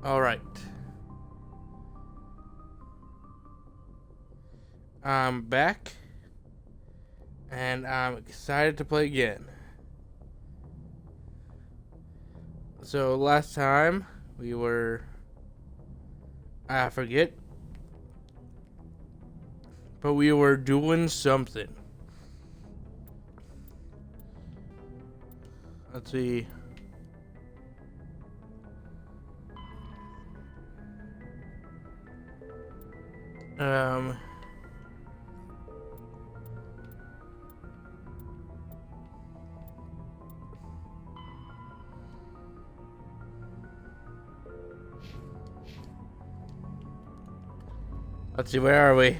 All right. I'm back, and I'm excited to play again. So last time we were, I forget, but we were doing something. Let's see. Um. Let's see. Where are we?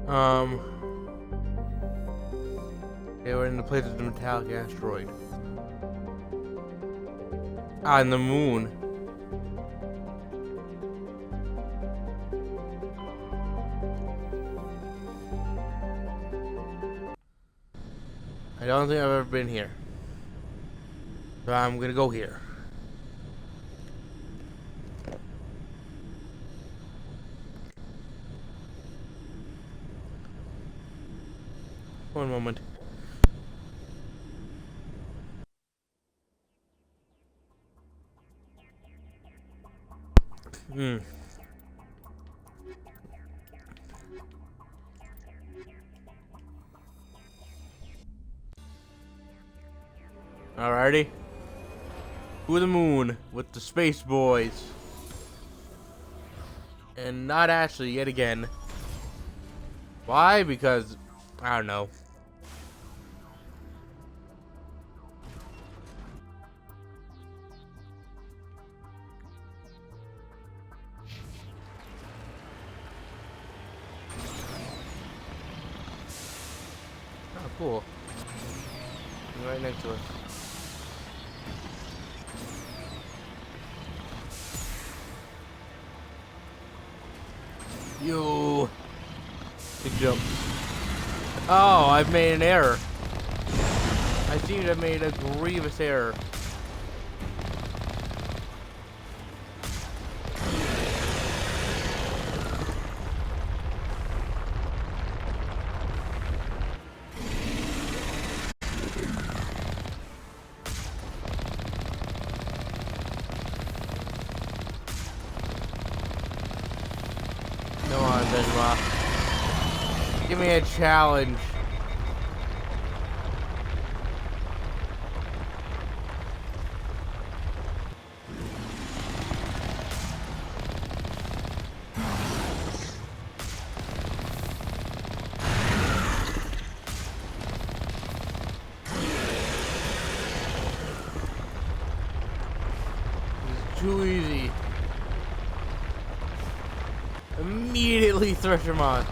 Um. Okay, we're in the place of the metallic asteroid. On the moon. I don't think I've ever been here. So I'm gonna go here. One moment. Hmm. Alrighty. To the moon with the space boys. And not Ashley yet again. Why? Because, I don't know. Oh, cool. Right next to us. Yo. Big jump. Oh, I've made an error. I seem to have made a grievous error. Come on, Benoit. Give me a challenge. This is too easy. Immediately Thresher Mod.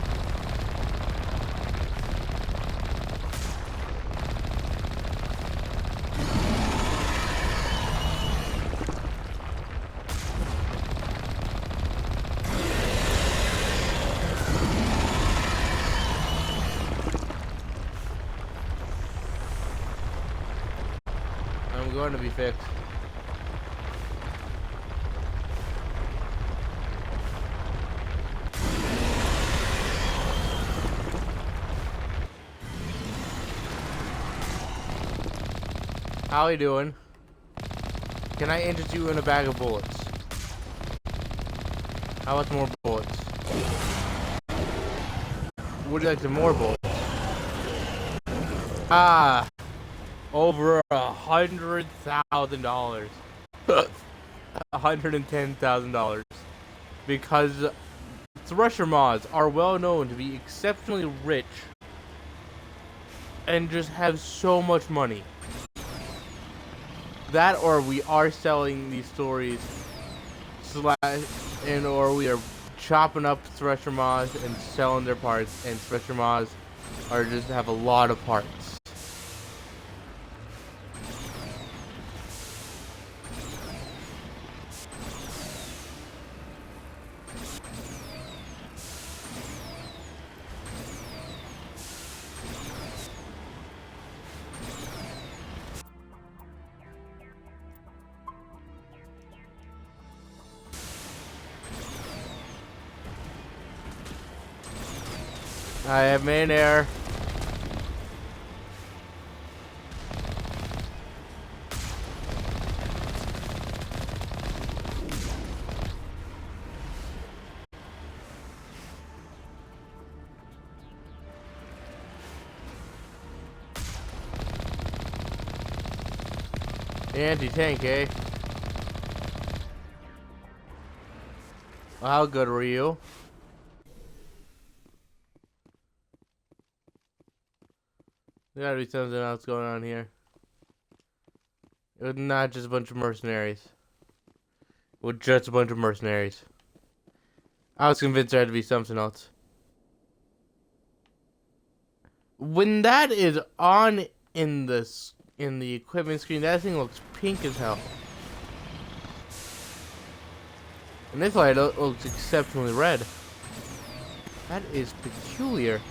I'm going to be fixed. How you doing? Can I interest you in a bag of bullets? How much more bullets? Would you like some more bullets? Ah, over $100,000. $110,000. Because Thresher mods are well known to be exceptionally rich and just have so much money. That, or we are selling these stories, and or we are chopping up Thresher mods and selling their parts, and Thresher mods are just have a lot of parts. I have made an error. Anti-tank, eh? Well, how good were you? There gotta be something else going on here. It was not just a bunch of mercenaries. It was just a bunch of mercenaries. I was convinced there had to be something else. When that is on in the equipment screen, that thing looks pink as hell. And this light looks exceptionally red. That is peculiar.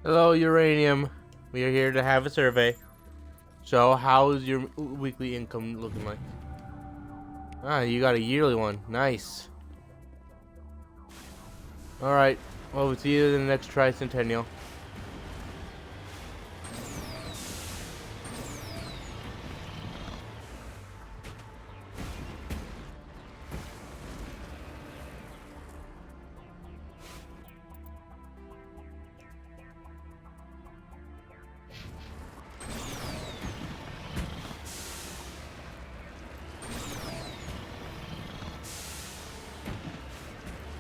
Hello, uranium. We are here to have a survey. So, how's your weekly income looking like? Ah, you got a yearly one. Nice. Alright. Well, we'll see you in the next tricentennial.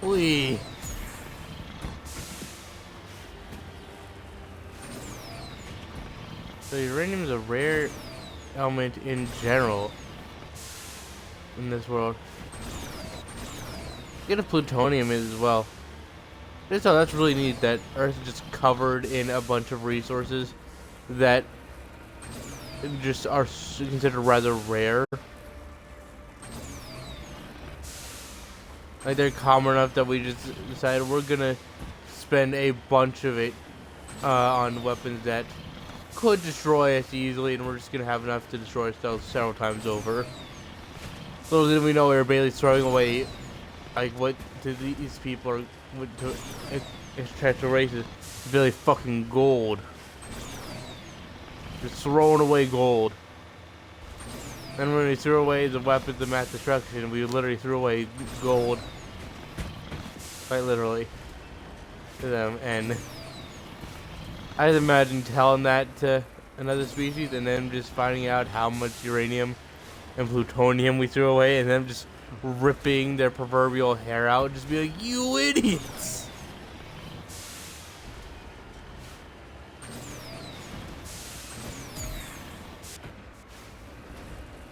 Whee! So uranium is a rare element in general in this world. Get a plutonium is as well. That's really neat that Earth is just covered in a bunch of resources that just are considered rather rare. Like, they're common enough that we just decided we're gonna spend a bunch of it on weapons that could destroy us easily, and we're just gonna have enough to destroy ourselves several times over. Little did we know we were barely throwing away, like, what to these people are, what to extraterrestrial races, really fucking gold. Just throwing away gold. And when we threw away the weapons of mass destruction, we literally threw away gold. Quite literally. To them. And I just imagine telling that to another species and then just finding out how much uranium and plutonium we threw away and them just ripping their proverbial hair out. Just be like, you idiots!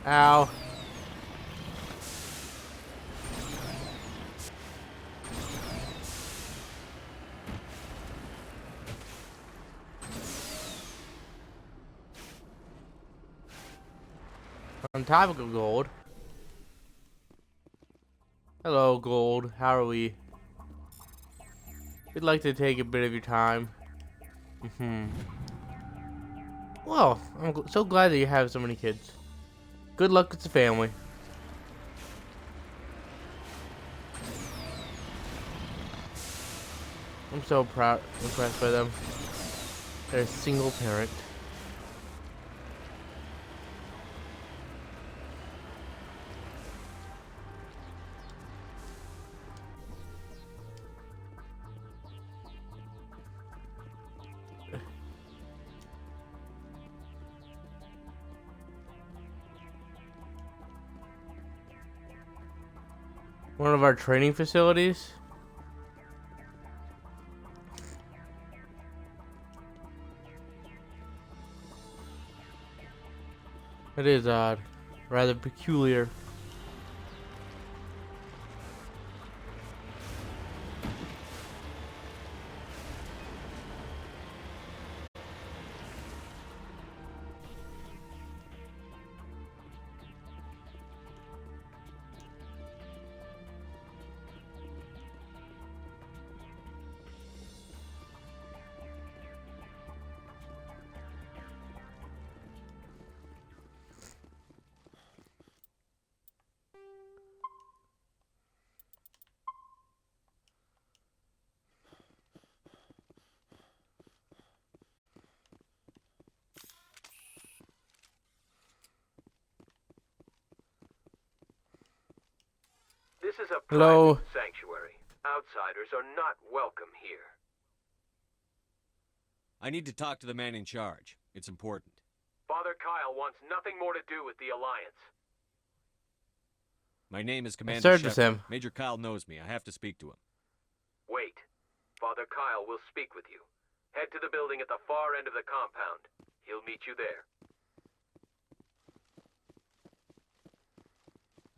Ow. On topic of gold. Hello, gold. How are we? We'd like to take a bit of your time. Well, I'm so glad that you have so many kids. Good luck with the family. I'm so impressed by them. They're a single parent. One of our training facilities. It is odd. Rather peculiar. This is a Hello. private sanctuary. Outsiders are not welcome here. I need to talk to the man in charge. It's important. Father Kyle wants nothing more to do with the Alliance. My name is Commander served with Shepard. him. Major Kyle knows me. I have to speak to him. Wait. Father Kyle will speak with you. Head to the building at the far end of the compound. He'll meet you there.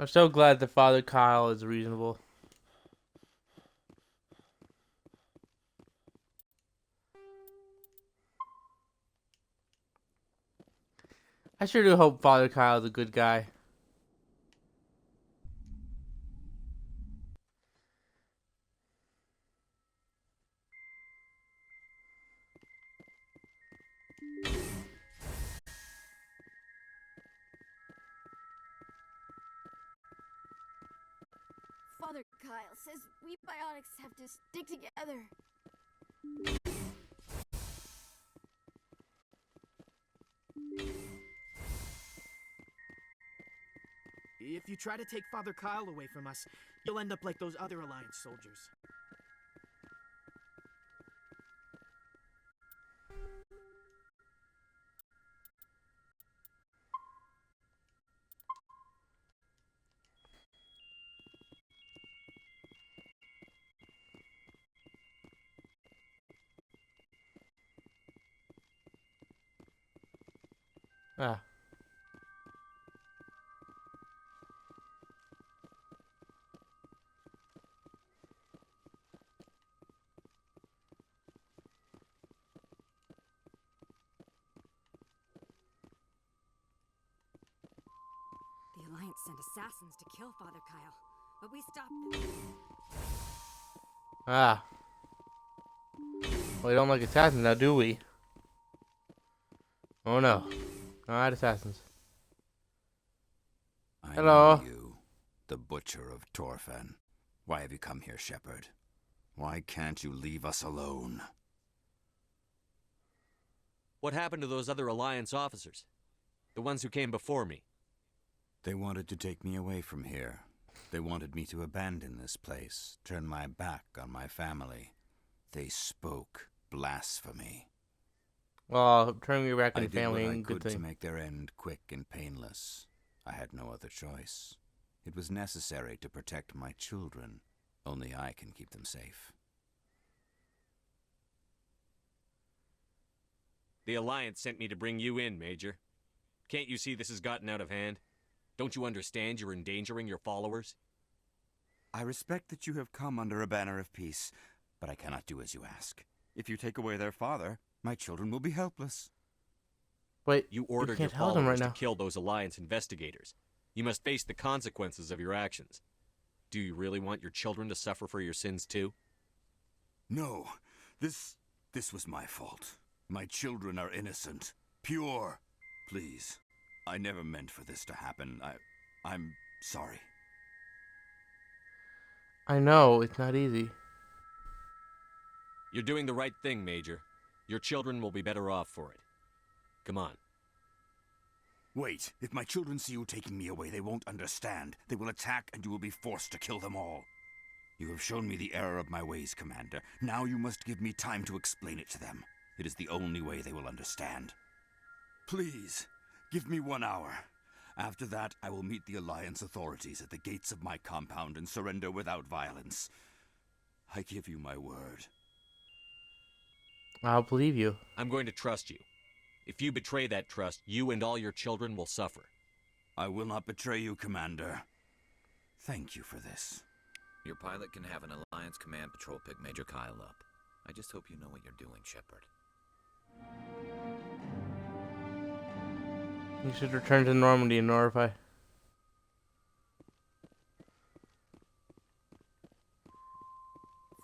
I'm so glad that Father Kyle is reasonable. I sure do hope Father Kyle is a good guy. Father Kyle says we biotics have to stick together. If you try to take Father Kyle away from us, you'll end up like those other Alliance soldiers. Ah. The Alliance sent assassins to kill Father Kyle, but we stopped them. Ah. Well, we don't like assassins now, do we? Oh no. Not assassins. Hello. I know you, the Butcher of Torfan. Why have you come here, Shepard? Why can't you leave us alone? What happened to those other Alliance officers? The ones who came before me? They wanted to take me away from here. They wanted me to abandon this place, turn my back on my family. They spoke blasphemy. Well, turning your back on I your did family what I ain't a good could to thing. make their end quick and painless. I had no other choice. It was necessary to protect my children. Only I can keep them safe. The Alliance sent me to bring you in, Major. Can't you see this has gotten out of hand? Don't you understand you're endangering your followers? I respect that you have come under a banner of peace, but I cannot do as you ask. If you take away their father, my children will be helpless. Wait, You ordered your can't hold him right followers to now. kill those Alliance investigators. You must face the consequences of your actions. Do you really want your children to suffer for your sins too? No, this was my fault. My children are innocent, pure. Please, I never meant for this to happen. I'm sorry. I know, it's not easy. You're doing the right thing, Major. Your children will be better off for it. Come on. Wait, if my children see you taking me away, they won't understand. They will attack and you will be forced to kill them all. You have shown me the error of my ways, Commander. Now you must give me time to explain it to them. It is the only way they will understand. Please, give me 1 hour. After that, I will meet the Alliance authorities at the gates of my compound and surrender without violence. I give you my word. I'll believe you. I'm going to trust you. If you betray that trust, you and all your children will suffer. I will not betray you, Commander. Thank you for this. Your pilot can have an Alliance Command Patrol pick Major Kyle up. I just hope you know what you're doing, Shepard. You should return to Normandy and notify.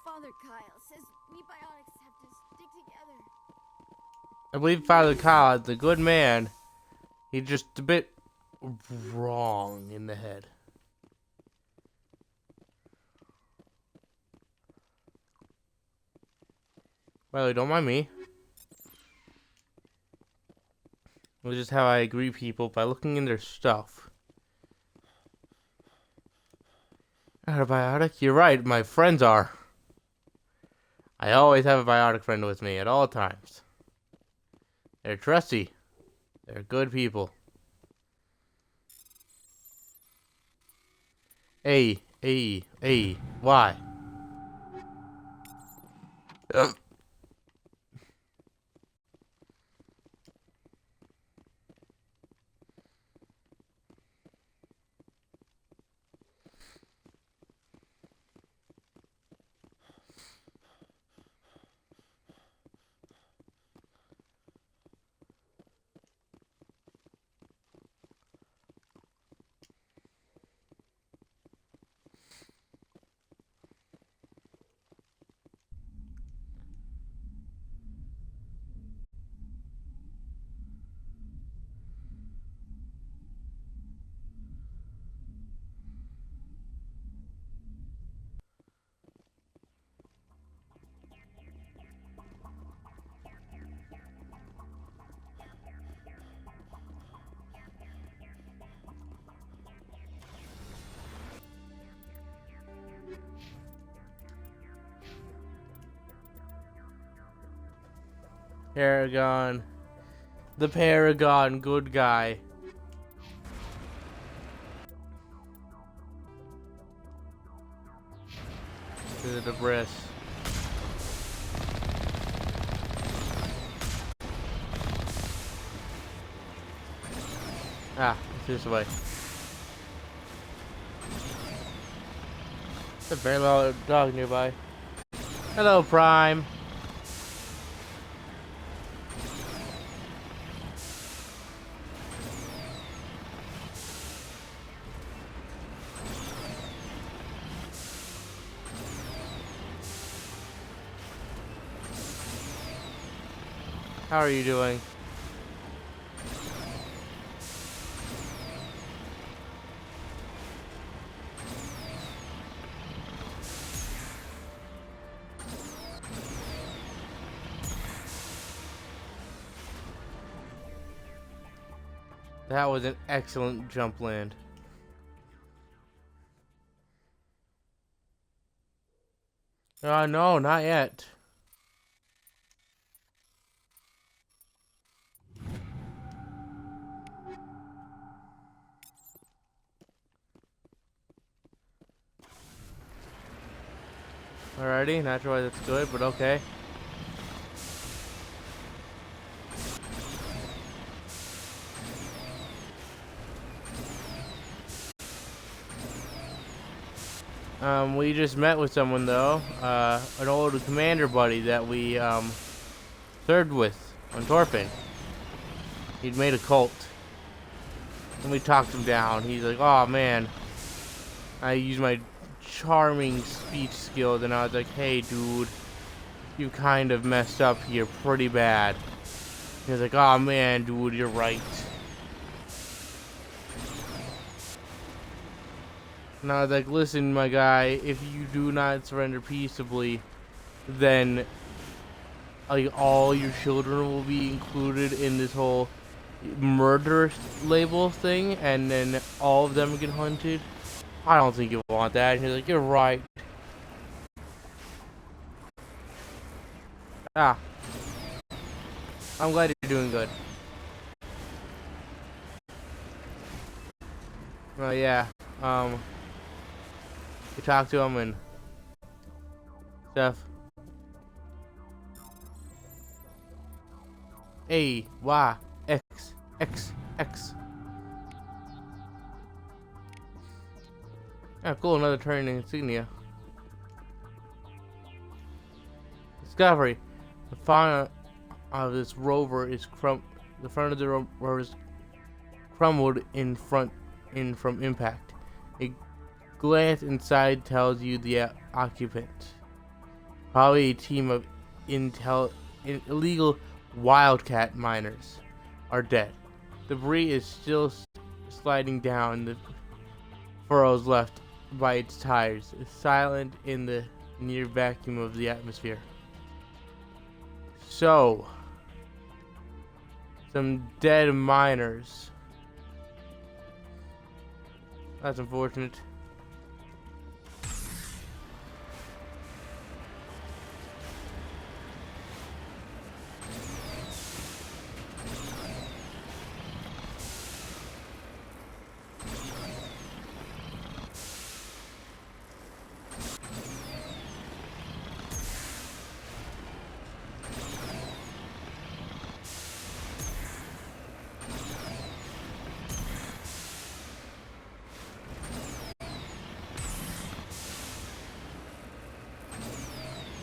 Father Kyle says we biotics have to stick together. I believe Father Kyle is a good man. He's just a bit wrong in the head. By the way, don't mind me. This is how I greet people, by looking in their stuff. Not a biotic? You're right, my friends are. I always have a biotic friend with me at all times. They're trusty. They're good people. Hey, why? Paragon. The Paragon, good guy. To the debris. Ah, it's this way. There's a very loud dog nearby. Hello, Prime. How are you doing? That was an excellent jump land. No, not yet. Alrighty, not sure why that's good, but okay. We just met with someone though, an old commander buddy that we served with on Torpin. He'd made a cult, and we talked him down. He's like, "Oh man," I used my charming speech skills, and I was like, "Hey, dude, you kind of messed up here pretty bad." He was like, "Oh man, dude, you're right." And I was like, "Listen, my guy, if you do not surrender peaceably, then like all your children will be included in this whole murder label thing, and then all of them get hunted. I don't think you want that." And he's like, "You're right." Ah. I'm glad you're doing good. Oh yeah. We talked to him and stuff. A Y X X X. Ah, cool. Another training insignia. Discovery. The front of this rover is the front of the rover is crumbled from impact. A glance inside tells you the occupants, probably a team of illegal wildcat miners, are dead. Debris is still sliding down the furrows left by its tires, silent in the near vacuum of the atmosphere. So, some dead miners. That's unfortunate.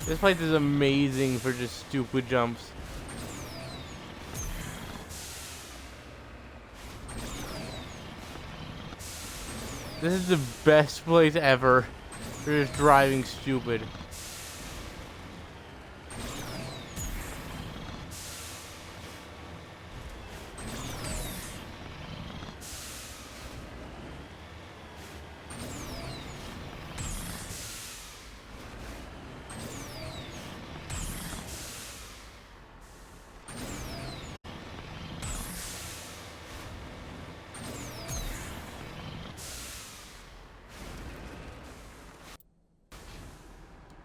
This place is amazing for just stupid jumps. This is the best place ever for just driving stupid.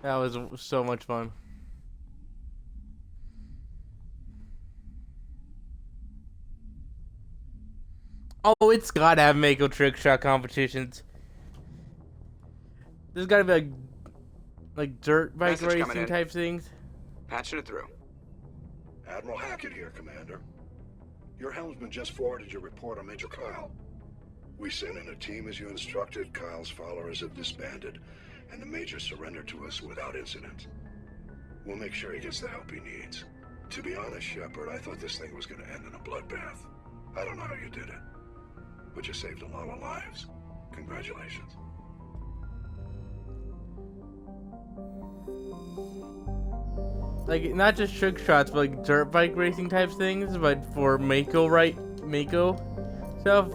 That was so much fun. Oh, it's gotta have Mako trick shot competitions. There's gotta be like dirt bike Message coming racing in. type things. Patching it through. Admiral Hackett here, Commander. Your helmsman just forwarded your report on Major Kyle. We sent in a team as you instructed. Kyle's followers have disbanded, and the Major surrendered to us without incident. We'll make sure he gets the help he needs. To be honest, Shepard, I thought this thing was going to end in a bloodbath. I don't know how you did it, but you saved a lot of lives. Congratulations. Like, not just trick shots, but like dirt bike racing type things, but for Mako stuff.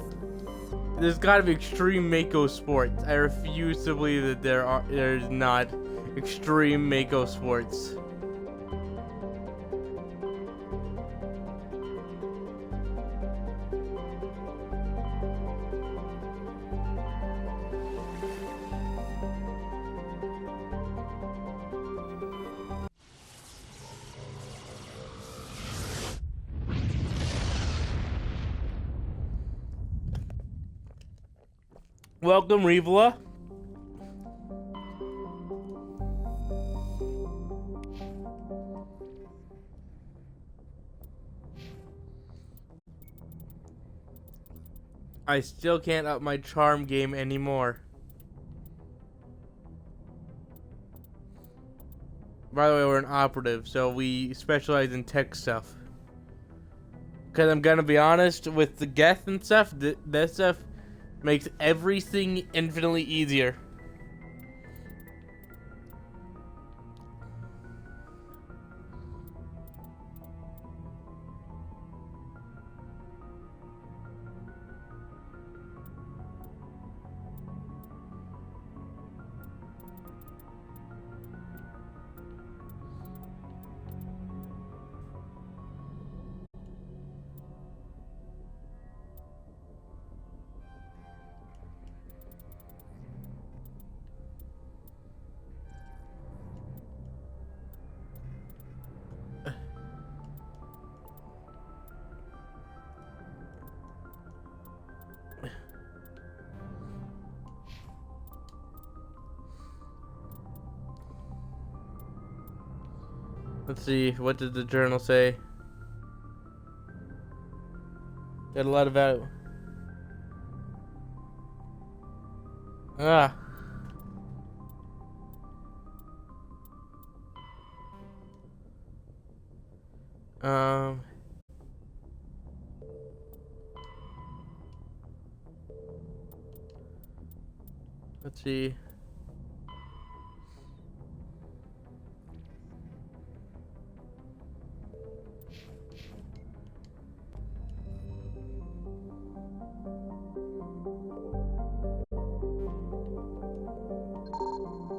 There's gotta be extreme Mako sports. I refuse to believe that there's not extreme Mako sports. Welcome, Rivola. I still can't up my charm game anymore. By the way, we're an operative, so we specialize in tech stuff. Because I'm gonna be honest, with the Geth and stuff, that stuff makes everything infinitely easier. Let's see, what did the journal say? Got a lot of out. Ah. Let's see.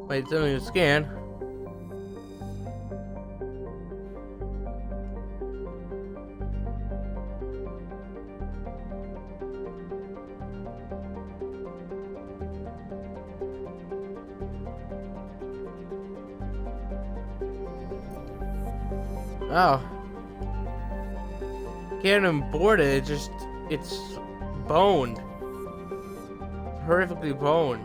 Wait, something to scan. Oh. Can't even board it, it's boned. Horrifically boned.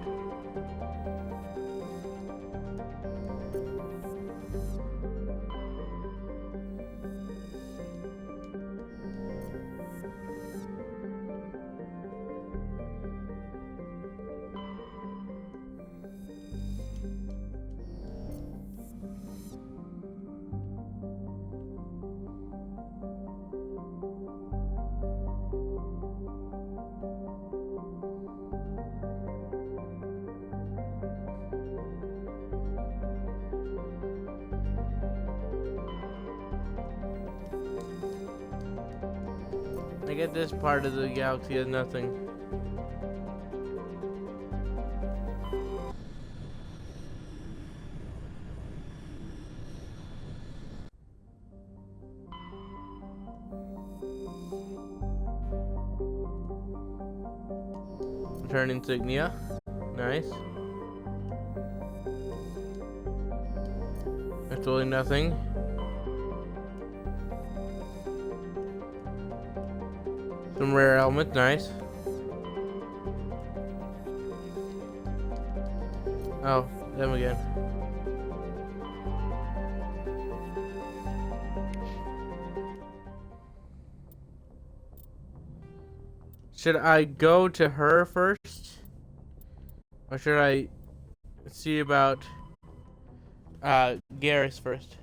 I get this part of the galaxy has nothing. Return insignia. Nice. Absolutely nothing. Some rare elements, nice. Oh, them again. Should I go to her first? Or should I see about Garrus first?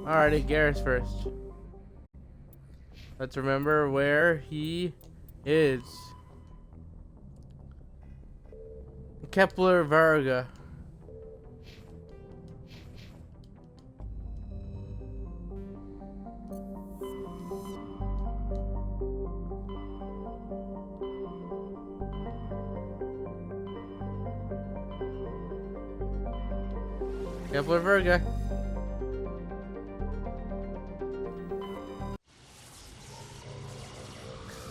Alrighty, Garrus first. Let's remember where he is. Kepler Varga. Kepler Varga.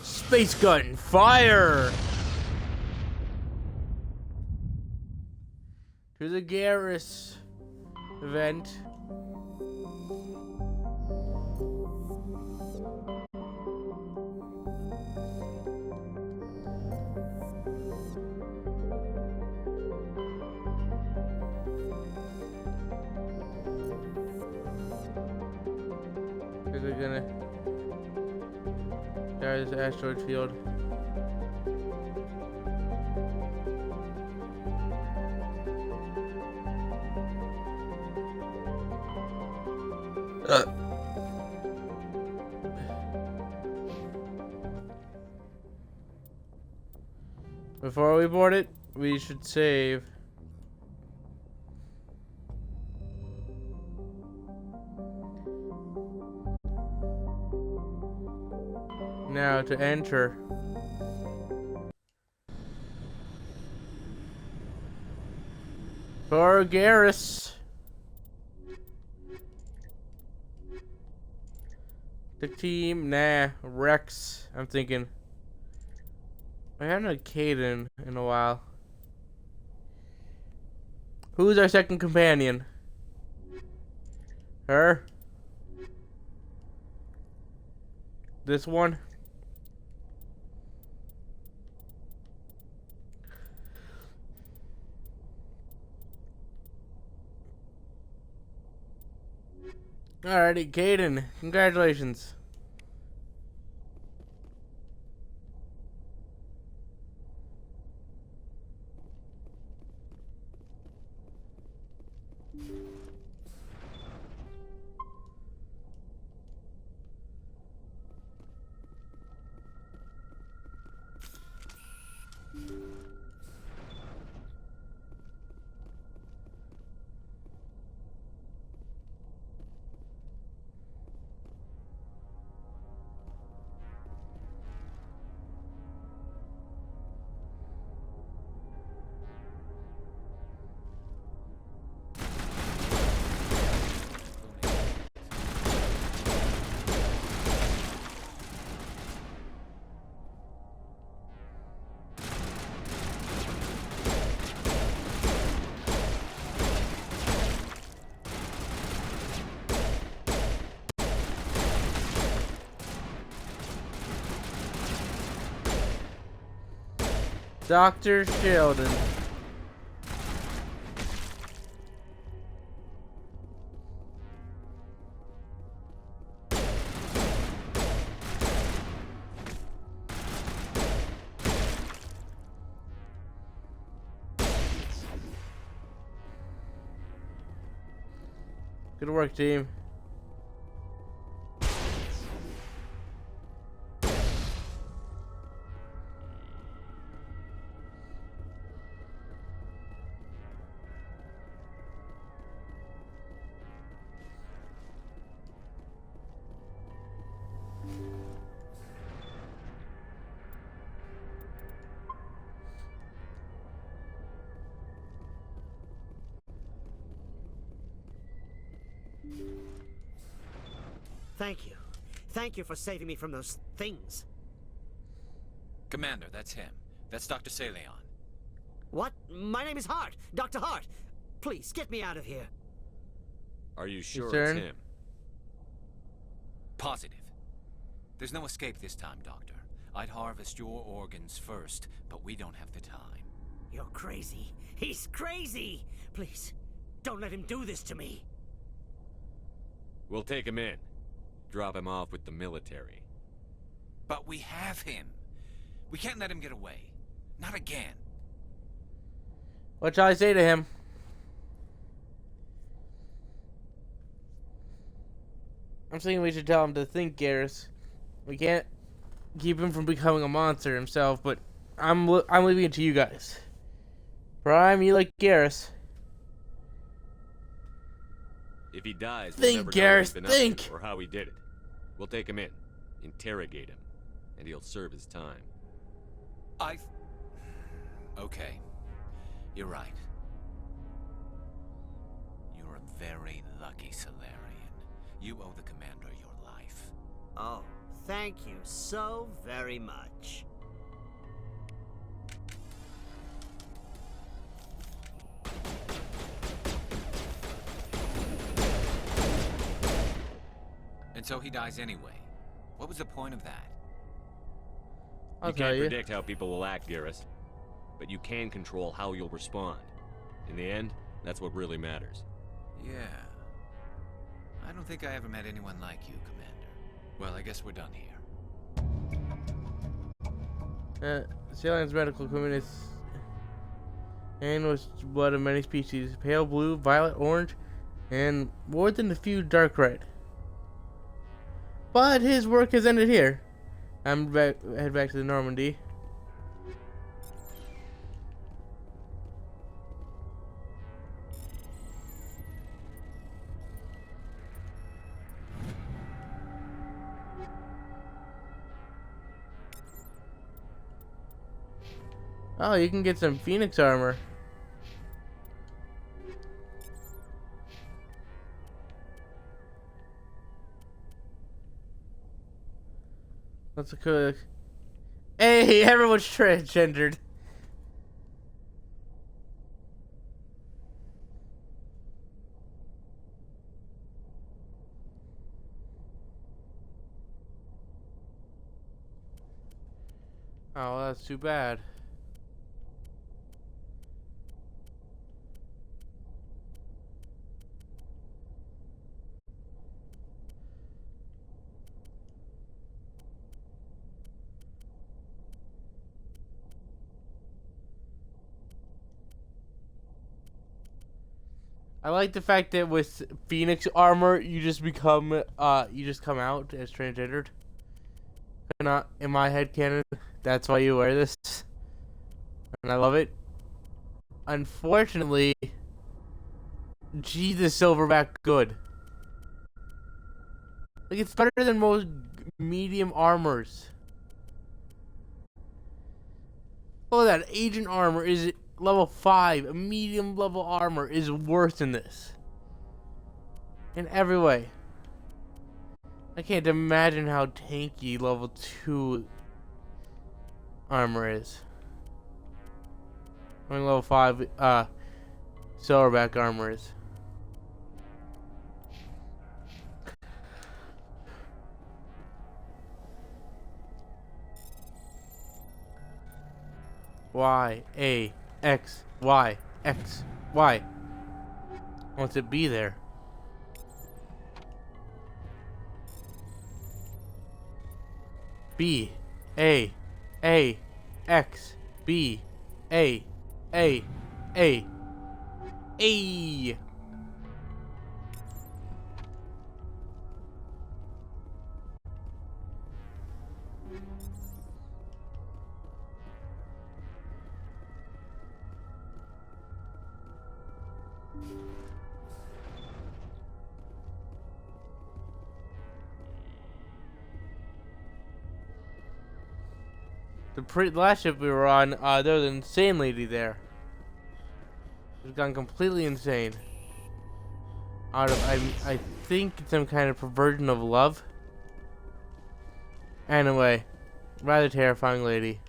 Space gun, fire! To the Garrus event. They're gonna die this asteroid field. Before we board it, we should save. Now to enter. For Garrus. The team, nah, Rex. I'm thinking. I haven't had Caden in a while. Who's our second companion? Her? This one. Alrighty, Caden, congratulations. Dr. Sheldon. Good work, team. Thank you. Thank you for saving me from those things. Commander, that's him. That's Dr. Saleon. What? My name is Hart. Dr. Hart. Please, get me out of here. Are you sure turn. it's him? Positive. There's no escape this time, Doctor. I'd harvest your organs first, but we don't have the time. You're crazy. He's crazy! Please, don't let him do this to me. We'll take him in. Drop him off with the military. But we have him. We can't let him get away. Not again. What shall I say to him? I'm saying we should tell him to think, Garrus. We can't keep him from becoming a monster himself, but I'm leaving it to you guys. Prime, you like Garrus. If he dies, Think, we'll never know what he's Garrus, been up to think. or how he did it. We'll take him in, interrogate him, and he'll serve his time. Okay. You're right. You're a very lucky Solarian. You owe the Commander your life. Oh, thank you so very much. And so he dies anyway. What was the point of that? I'll You tell can't you. predict how people will act, Garrus. But you can control how you'll respond. In the end, that's what really matters. Yeah. I don't think I ever met anyone like you, Commander. Well, I guess we're done here. Salion's medical equipment is and was blood of many species: pale blue, violet, orange, and more than a few dark red. But his work has ended here. Head back to the Normandy. Oh, you can get some Phoenix armor. Let's cook. Hey, everyone's transgendered. That's too bad. I like the fact that with Phoenix armor, you just come out as transgendered. Not in my head canon. That's why you wear this, and I love it. Unfortunately, Jesus, Silverback good. Like, it's better than most medium armors. Oh, that agent armor is level 5. A medium level armor is worse than this. In every way. I can't imagine how tanky level 2 armor is. I mean, level 5 Silverback armor is. Y, A, X, Y, X, Y. Wants it be there. B, A, X, B, A, A. The last ship we were on, there was an insane lady there. She's gone completely insane. I think it's some kind of perversion of love. Anyway, rather terrifying lady.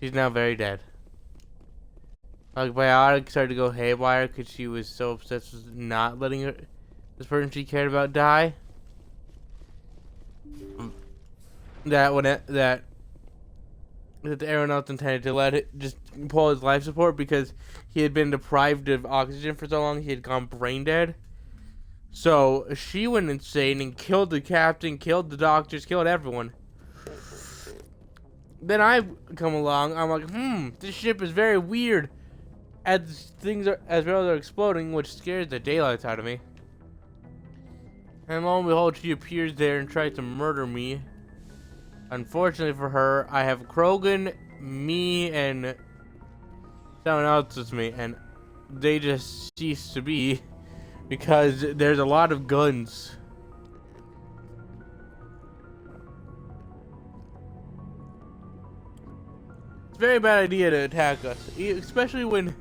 She's now very dead. Like, Biotic started to go haywire because she was so obsessed with not letting this person she cared about die. That the aeronaut intended to let it just pull his life support because he had been deprived of oxygen for so long he had gone brain dead. So she went insane and killed the captain, killed the doctors, killed everyone. Then I come along, I'm like, this ship is very weird. As well are exploding, which scares the daylights out of me. And lo and behold, she appears there and tries to murder me. Unfortunately for her, I have Krogan, me, and someone else with me, and they just cease to be because there's a lot of guns. It's a very bad idea to attack us, especially when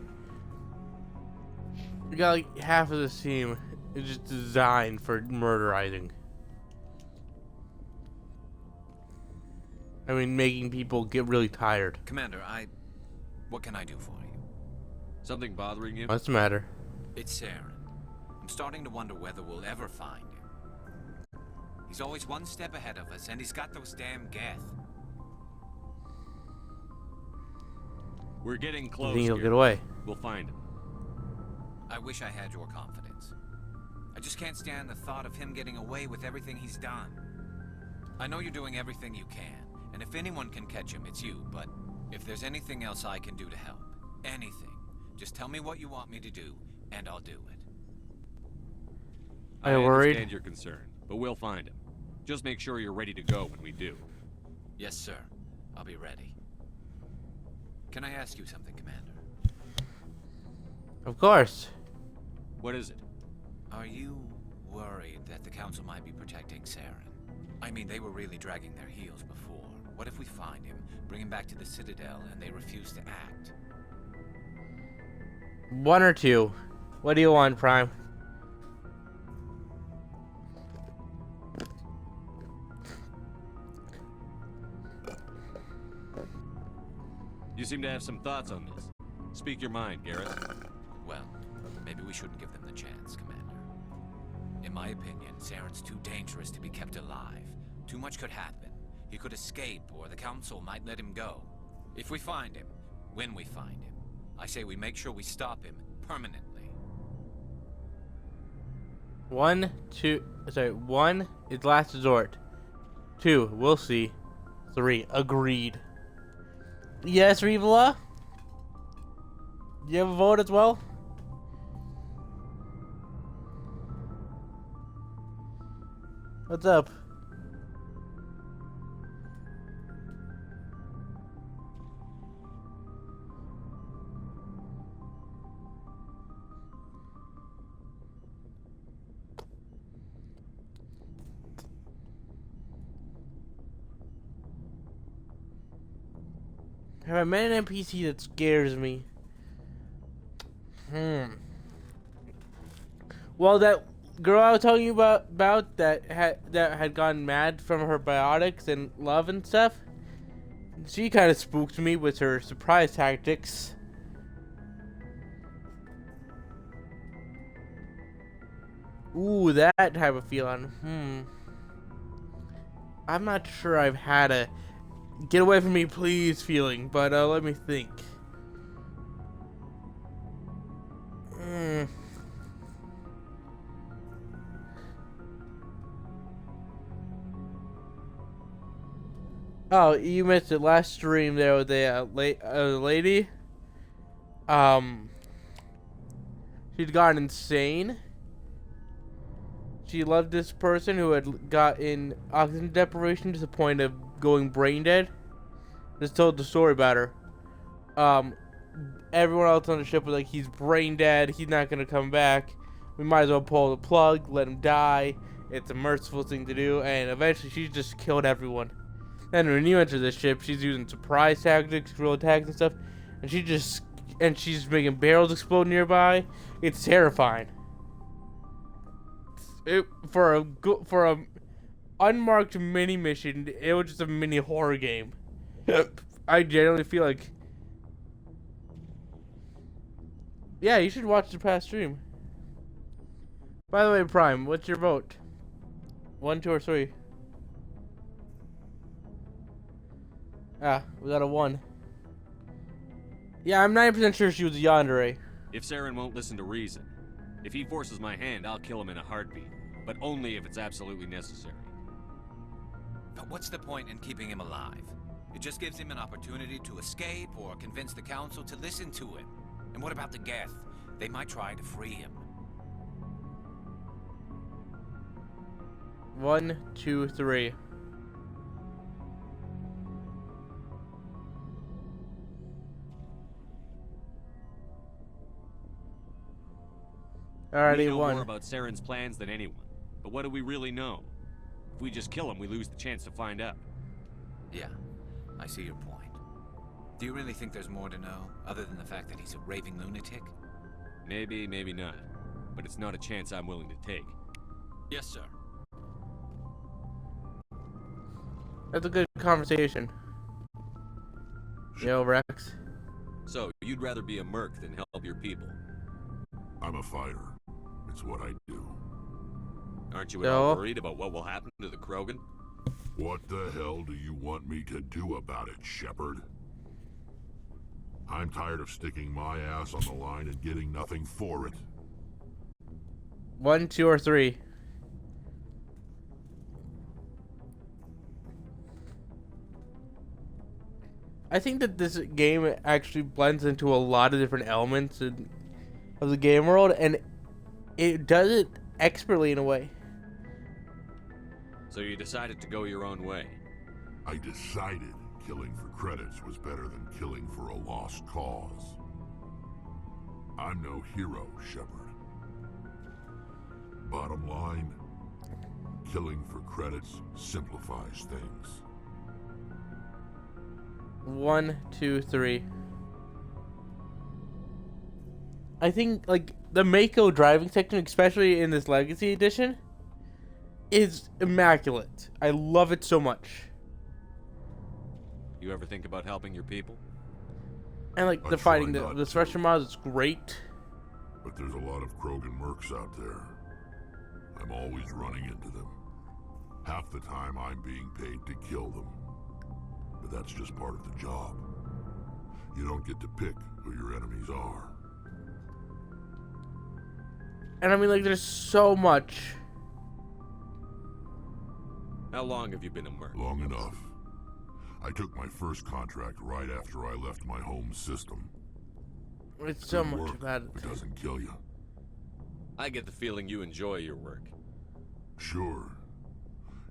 we got like half of this team is just designed for murderizing. I mean, making people get really tired. Commander, what can I do for you? Something bothering you? What's the matter? It's Saren. I'm starting to wonder whether we'll ever find him. He's always one step ahead of us, and he's got those damn Geth. We're getting close. I think he'll here. get away. We'll find him. I wish I had your confidence. I just can't stand the thought of him getting away with everything he's done. I know you're doing everything you can. And if anyone can catch him, it's you, but if there's anything else I can do to help, anything, just tell me what you want me to do, and I'll do it. I worried? understand your concern, but we'll find him. Just make sure you're ready to go when we do. Yes, sir. I'll be ready. Can I ask you something, Commander? Of course. What is it? Are you worried that the Council might be protecting Saren? I mean, they were really dragging their heels before. What if we find him, bring him back to the Citadel, and they refuse to act? One or two. What do you want, Prime? You seem to have some thoughts on this. Speak your mind, Garrett. Well, maybe we shouldn't give them the chance, Commander. In my opinion, Saren's too dangerous to be kept alive. Too much could happen. He could escape, or the Council might let him go. If we find him, when we find him, I say we make sure we stop him permanently. 1 is last resort. 2, we'll see. 3, agreed. Yes, Rivola? You have a vote as well? What's up? Have I met an NPC that scares me? Well, that girl I was telling you about that had gone mad from her biotics and love and stuff. She kind of spooked me with her surprise tactics. Ooh, that type of feeling. I'm not sure I've had a get away from me please feeling, but let me think. Oh, you missed it last stream there with a lady. She'd gone insane. She loved this person who had gotten oxygen deprivation to the point of going brain dead. Just told the story about her. Everyone else on the ship was like, he's brain dead, he's not gonna come back. We might as well pull the plug, let him die. It's a merciful thing to do, and eventually she just killed everyone. Then when you enter the ship, she's using surprise tactics, guerrilla attacks and stuff, and she's making barrels explode nearby. It's terrifying. For a unmarked mini mission, it was just a mini horror game. I generally feel like, yeah, you should watch the past stream. By the way, Prime, what's your vote? 1, 2, or 3? Ah, we got a 1. Yeah, I'm 90% sure she was a yandere. If Saren won't listen to reason, if he forces my hand, I'll kill him in a heartbeat. But only if it's absolutely necessary. But what's the point in keeping him alive? It just gives him an opportunity to escape or convince the council to listen to him. And what about the Geth? They might try to free him. 1, 2, 3. Alrighty, we know 1. more about Saren's plans than anyone. But what do we really know? If we just kill him, we lose the chance to find out. Yeah, I see your point. Do you really think there's more to know, other than the fact that he's a raving lunatic? Maybe, maybe not. But it's not a chance I'm willing to take. Yes, sir. That's a good conversation. Yo, Rex. So, you'd rather be a merc than help your people? I'm a fighter. It's what I do. Aren't you at all worried about what will happen to the Krogan? What the hell do you want me to do about it, Shepard? I'm tired of sticking my ass on the line and getting nothing for it. 1, 2, or 3. I think that this game actually blends into a lot of different elements of the game world, and it does it expertly in a way. So you decided to go your own way? I decided killing for credits was better than killing for a lost cause. I'm no hero, Shepard. Bottom line, killing for credits simplifies things. 1, 2, 3. I think, like, the Mako driving section, especially in this Legacy Edition, is immaculate. I love it so much. You ever think about helping your people? And, like, the fighting, the Thresher mods is great. But there's a lot of Krogan mercs out there. I'm always running into them. Half the time I'm being paid to kill them. But that's just part of the job. You don't get to pick who your enemies are. And I mean, like, there's so much. How long have you been a merc? Long enough. I took my first contract right after I left my home system. It's so Good much work. about it. It doesn't kill you. I get the feeling you enjoy your work. Sure.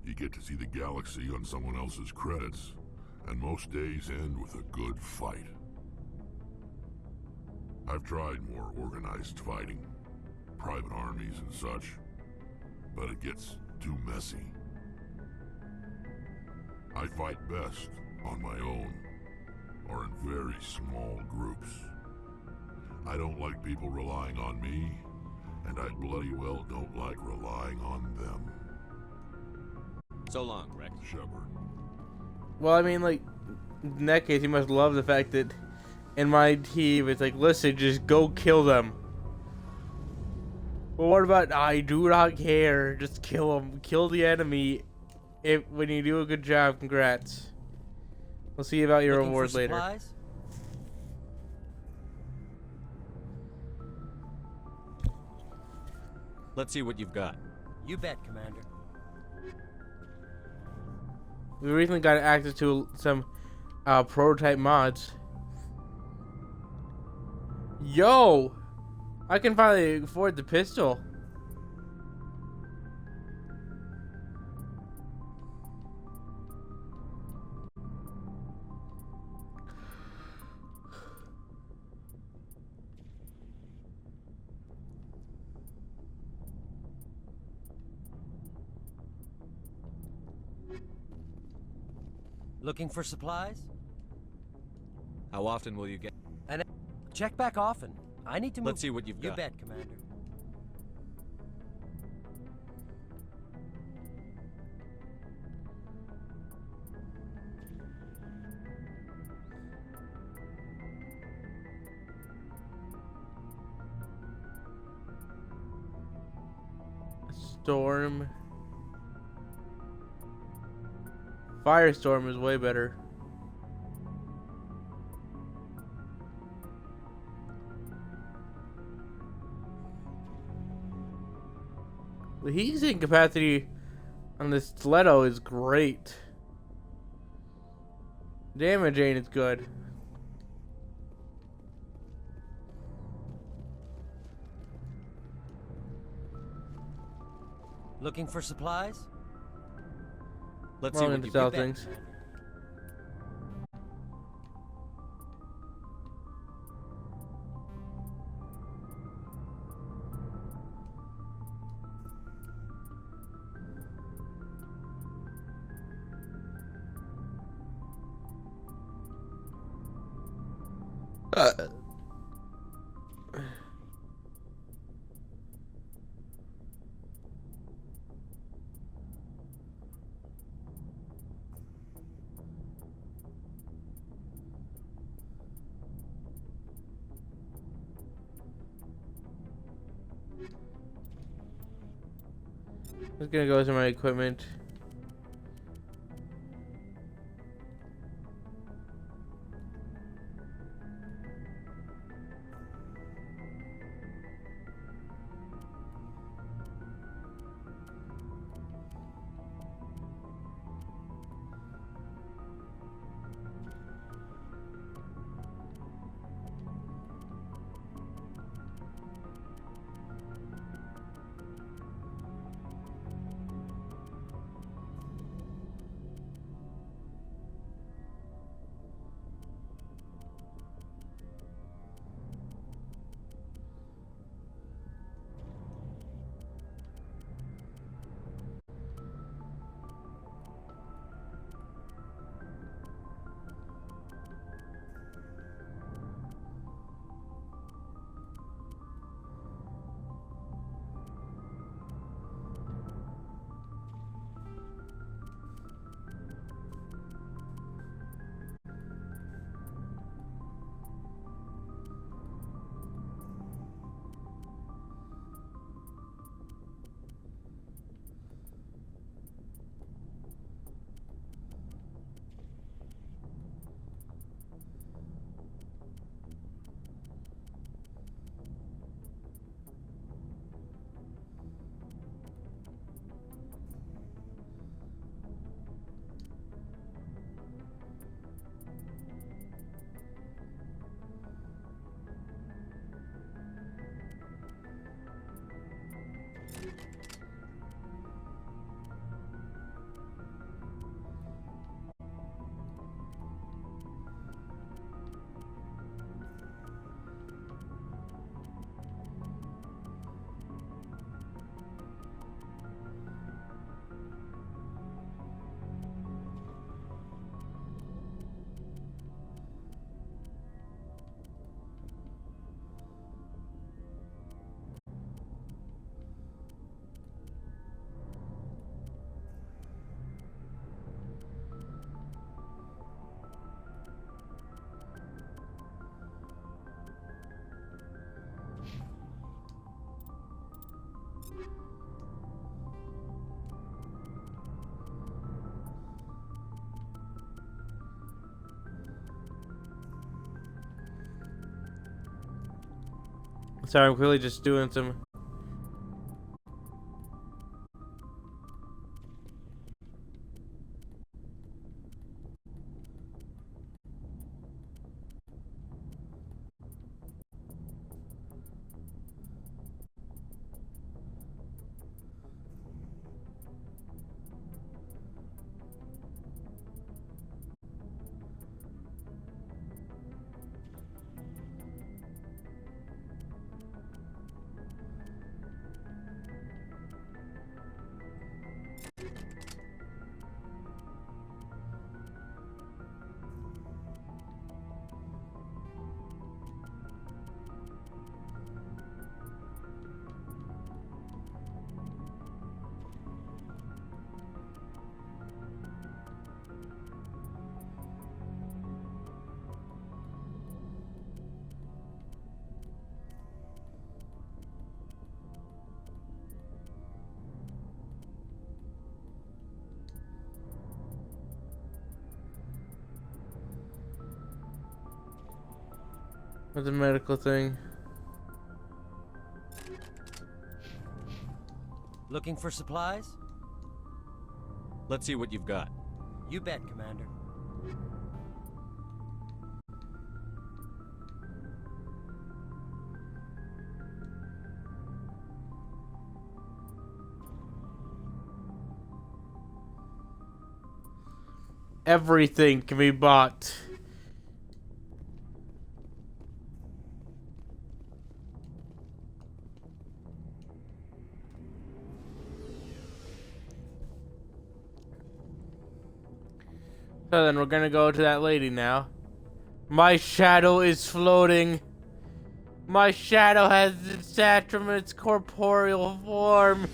You get to see the galaxy on someone else's credits, and most days end with a good fight. I've tried more organized fighting, private armies and such, but it gets too messy. I fight best on my own, or in very small groups. I don't like people relying on me, and I bloody well don't like relying on them. So long, Rex. Shepard. Well, I mean, like, in that case, you must love the fact that in my team, it's like, listen, just go kill them. Well, what about, I do not care, just kill them. Kill the enemy. When you do a good job, congrats. We'll see about your Looking for reward later. supplies? Let's see what you've got. You bet, Commander. We recently got access to some prototype mods. Yo! I can finally afford the pistol. Looking for supplies? How often will you get? And check back often. I need to move. Let's see what you've got. You bet, Commander. Storm. Firestorm is way better. The heat sink capacity on this stiletto is great. Damage ain't as good. Looking for supplies? Let's Well, see I'm what gonna you've sell got. things. I'm just gonna go to my equipment. Sorry, I'm clearly just doing some. With the medical thing. Looking for supplies? Let's see what you've got. You bet, Commander. Everything can be bought. So then we're gonna go to that lady now. My shadow is floating. My shadow has detached from its corporeal form.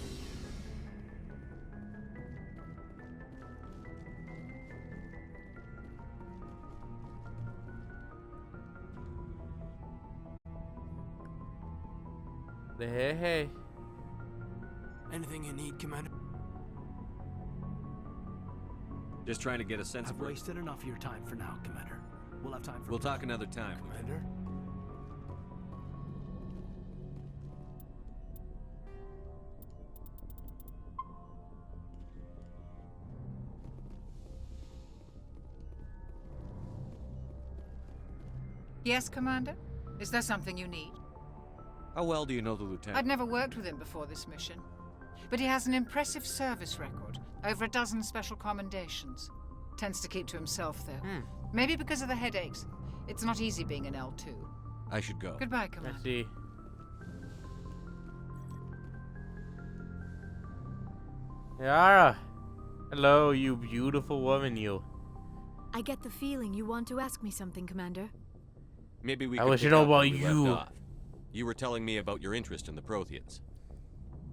Hey. Anything you need, Commander? Just trying to get a sense I've of where... wasted enough of your time for now, Commander. We'll have time for... We'll talk another time. Commander? Yes, Commander? Is there something you need? How well do you know the lieutenant? I'd never worked with him before this mission. But he has an impressive service record. Over a dozen special commendations. Tends to keep to himself, though. Maybe because of the headaches. It's not easy being an L2. I should go. Goodbye, Commander. I see. Yara! Hello, you beautiful woman, you. I get the feeling you want to ask me something, Commander. Maybe we I could wish to pick know up where about we you. left off. You were telling me about your interest in the Protheans.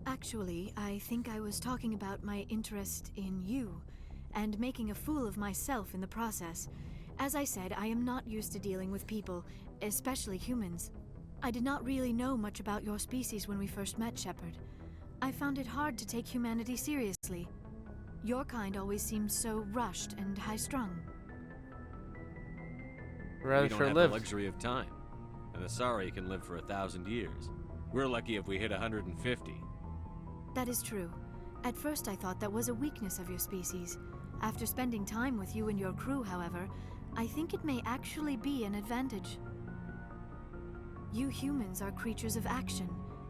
Actually, I think I was talking about my interest in you, and making a fool of myself in the process. As I said, I am not used to dealing with people, especially humans. I did not really know much about your species when we first met, Shepard. I found it hard to take humanity seriously. Your kind always seemed so rushed and high-strung. Rather we don't have the short-lived. luxury of time. And the Asari can live for 1,000 years. We're lucky if we hit 150. That is true. At first I thought that was a weakness of your species. After spending time with you and your crew, however, I think it may actually be an advantage. You humans are creatures of action.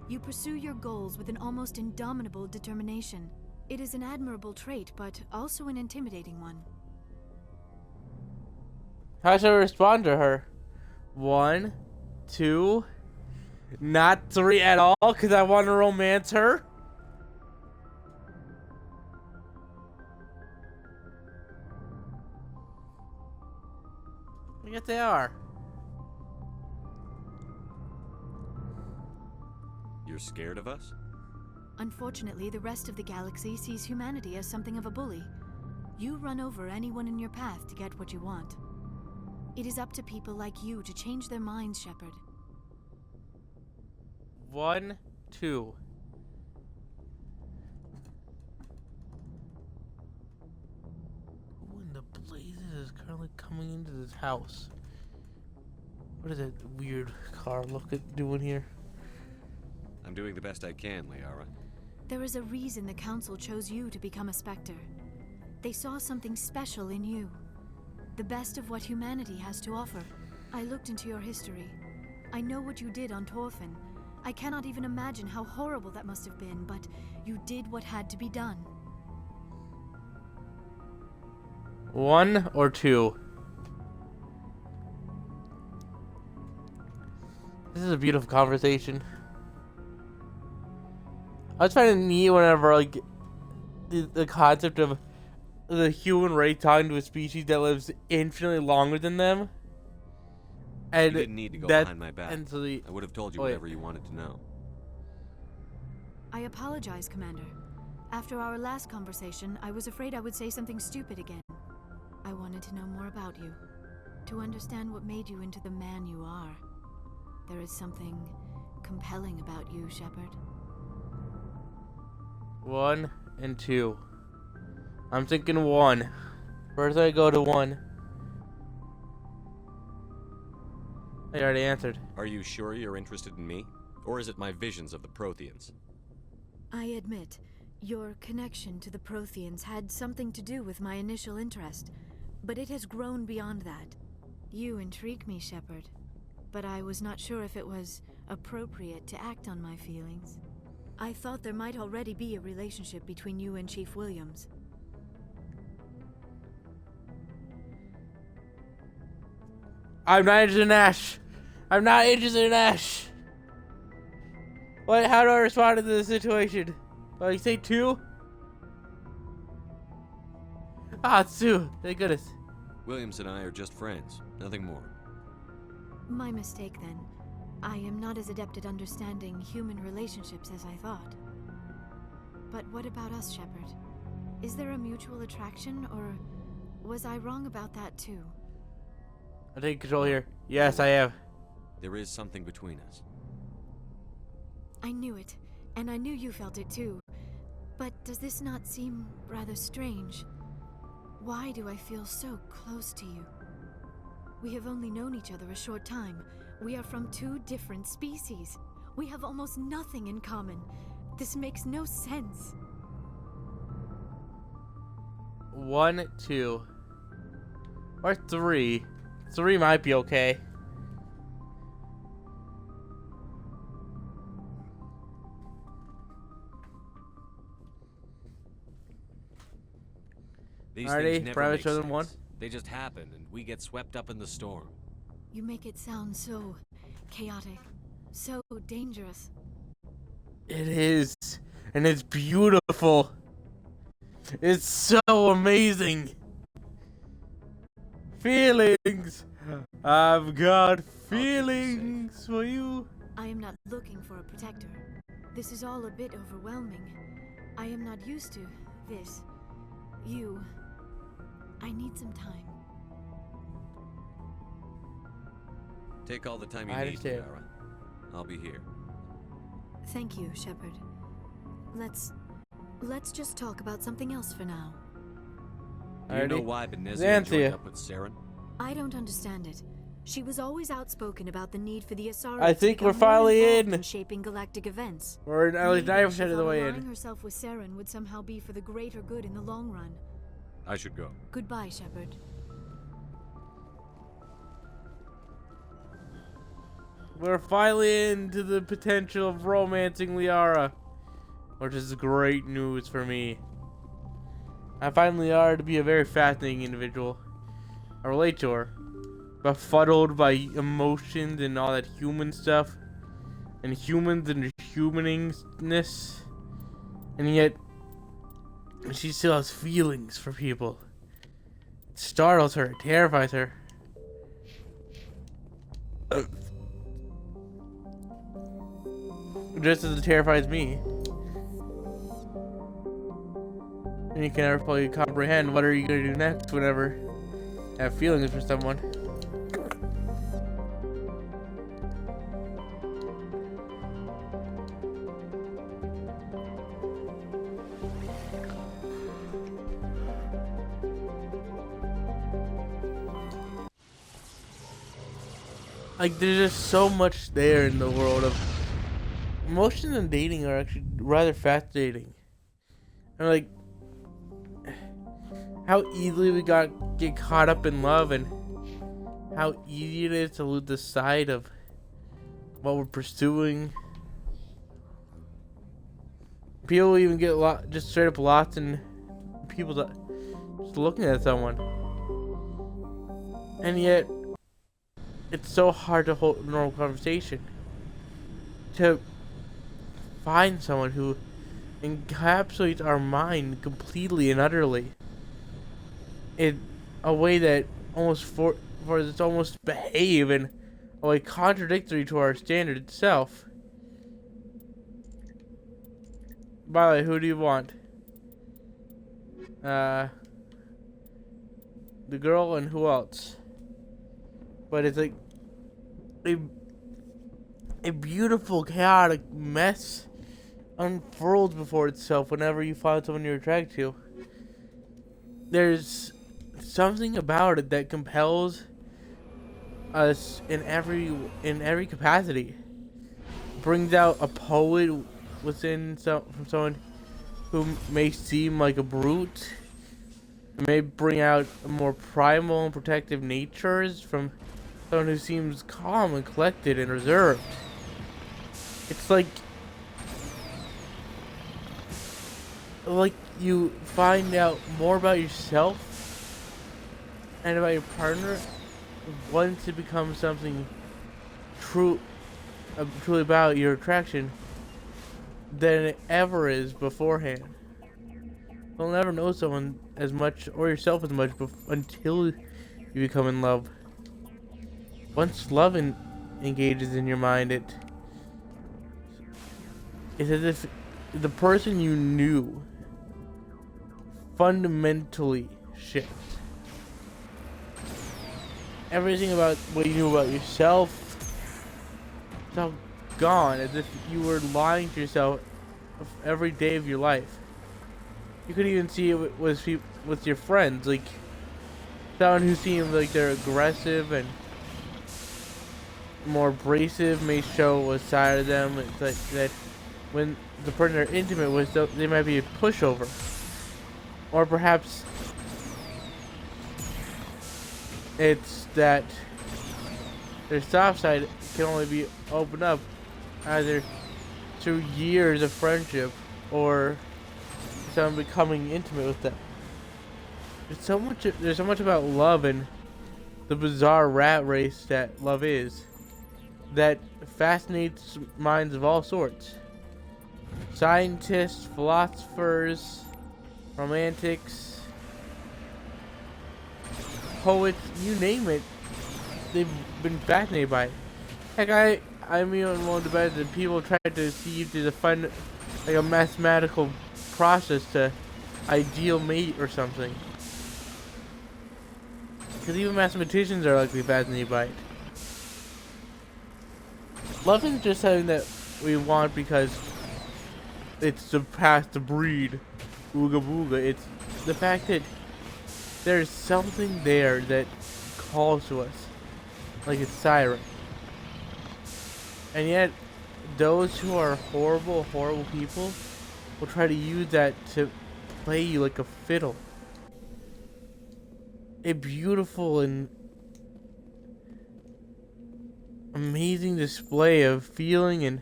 You pursue your goals with an almost indomitable determination. It is an admirable trait, but also an intimidating one. How should I respond to her? 1, 2, not 3 at all, because I want to romance her? I guess they are. You're scared of us? Unfortunately, the rest of the galaxy sees humanity as something of a bully. You run over anyone in your path to get what you want. It is up to people like you to change their minds, Shepard. 1, 2. Who in the blazes is currently coming into this house? What is that weird car look at doing here? I'm doing the best I can, Liara. There is a reason the Council chose you to become a Spectre. They saw something special in you. The best of what humanity has to offer. I looked into your history. I know what you did on Torfin. I cannot even imagine how horrible that must have been, but you did what had to be done. 1 or 2? This is a beautiful conversation. I was finding it neat whenever, like, the concept of the human race talking to a species that lives infinitely longer than them. And you didn't need to go behind my back. And so I would have told you whatever you wanted to know. I apologize, Commander. After our last conversation, I was afraid I would say something stupid again. I wanted to know more about you, to understand what made you into the man you are. There is something compelling about you, Shepard. 1 and 2. I'm thinking 1. First I go to 1. I already answered. Are you sure you're interested in me? Or is it my visions of the Protheans? I admit, your connection to the Protheans had something to do with my initial interest, but it has grown beyond that. You intrigue me, Shepard, but I was not sure if it was appropriate to act on my feelings. I thought there might already be a relationship between you and Chief Williams. I'm not interested in Ash. I'm not interested in Ash. What? How do I respond to this situation? Oh, you say 2? Ah, it's 2. Thank goodness. Williams and I are just friends, nothing more. My mistake, then. I am not as adept at understanding human relationships as I thought. But what about us, Shepard? Is there a mutual attraction, or was I wrong about that too? I take control here. Yes, I am. There is something between us. I knew it, and I knew you felt it too. But does this not seem rather strange? Why do I feel so close to you? We have only known each other a short time. We are from 2 different species. We have almost nothing in common. This makes no sense. 1, 2. Or 3. 3 might be okay. These Alrighty, things never private make chosen sense. 1. They just happen, and we get swept up in the storm. You make it sound so chaotic, so dangerous. It is. And it's beautiful. It's so amazing. Feelings. I've got feelings for you. I am not looking for a protector. This is all a bit overwhelming. I am not used to this. I need some time. Take all the time you I need, understand. Liara. I'll be here. Thank you, Shepard. Let's just talk about something else for now. Do you know why Benezia Xanthia. joined up with Saren? I don't understand it. She was always outspoken about the need for the Asari I to think become we're more finally involved in. shaping galactic events. We're at least Maybe 90% she of the thought way aligning in. herself with Saren would somehow be for the greater good in the long run. I should go. Goodbye, Shepard. We're finally into the potential of romancing Liara, which is great news for me. I find Liara to be a very fascinating individual. I relate to her, befuddled by emotions and all that human stuff, and humans and humaningness, and yet she still has feelings for people. It startles her, it terrifies her. Just as it terrifies me. And you can never fully comprehend what are you going to do next whenever you have feelings for someone. Like, there's just so much there in the world of emotions and dating are actually rather fascinating. And like how easily we get caught up in love, and how easy it is to lose the sight of what we're pursuing. People even get just straight up lost in people just looking at someone. And yet, it's so hard to hold a normal conversation. To find someone who encapsulates our mind completely and utterly in a way that almost for it's almost behave in a way contradictory to our standard itself. By the way, who do you want? The girl and who else? But it's like a beautiful, chaotic mess unfurls before itself whenever you find someone you're attracted to. There's something about it that compels us in every capacity. Brings out a poet within from someone who may seem like a brute. It may bring out more primal and protective natures from someone who seems calm and collected and reserved. It's like you find out more about yourself and about your partner once it becomes something truly about your attraction than it ever is beforehand. You'll never know someone as much or yourself as much until you become in love. Once love engages in your mind, it's as if the person you knew fundamentally shifts. Everything about what you knew about yourself is all gone, as if you were lying to yourself every day of your life. You could even see it with your friends, like someone who seems like they're aggressive and more abrasive may show a side of them. It's like that when the person they're intimate with, they might be a pushover, or perhaps it's that their soft side can only be opened up either through years of friendship or someone becoming intimate with them. There's so much about love and the bizarre rat race that love is that fascinates minds of all sorts. Scientists, philosophers, romantics, poets, you name it, they've been fascinated by it. Heck, I'm even willing to bet that people try to see if there's a mathematical process to ideal mate or something. Because even mathematicians are likely fascinated by it. Love isn't just something that we want because it's the past the breed, ooga booga. It's the fact that there's something there that calls to us, like a siren. And yet, those who are horrible, horrible people will try to use that to play you like a fiddle. A beautiful and amazing display of feeling and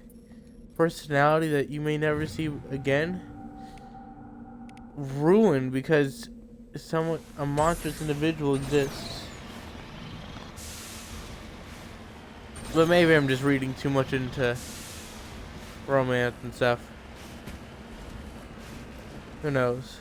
personality that you may never see again, ruined because a monstrous individual exists. But maybe I'm just reading too much into romance and stuff. Who knows?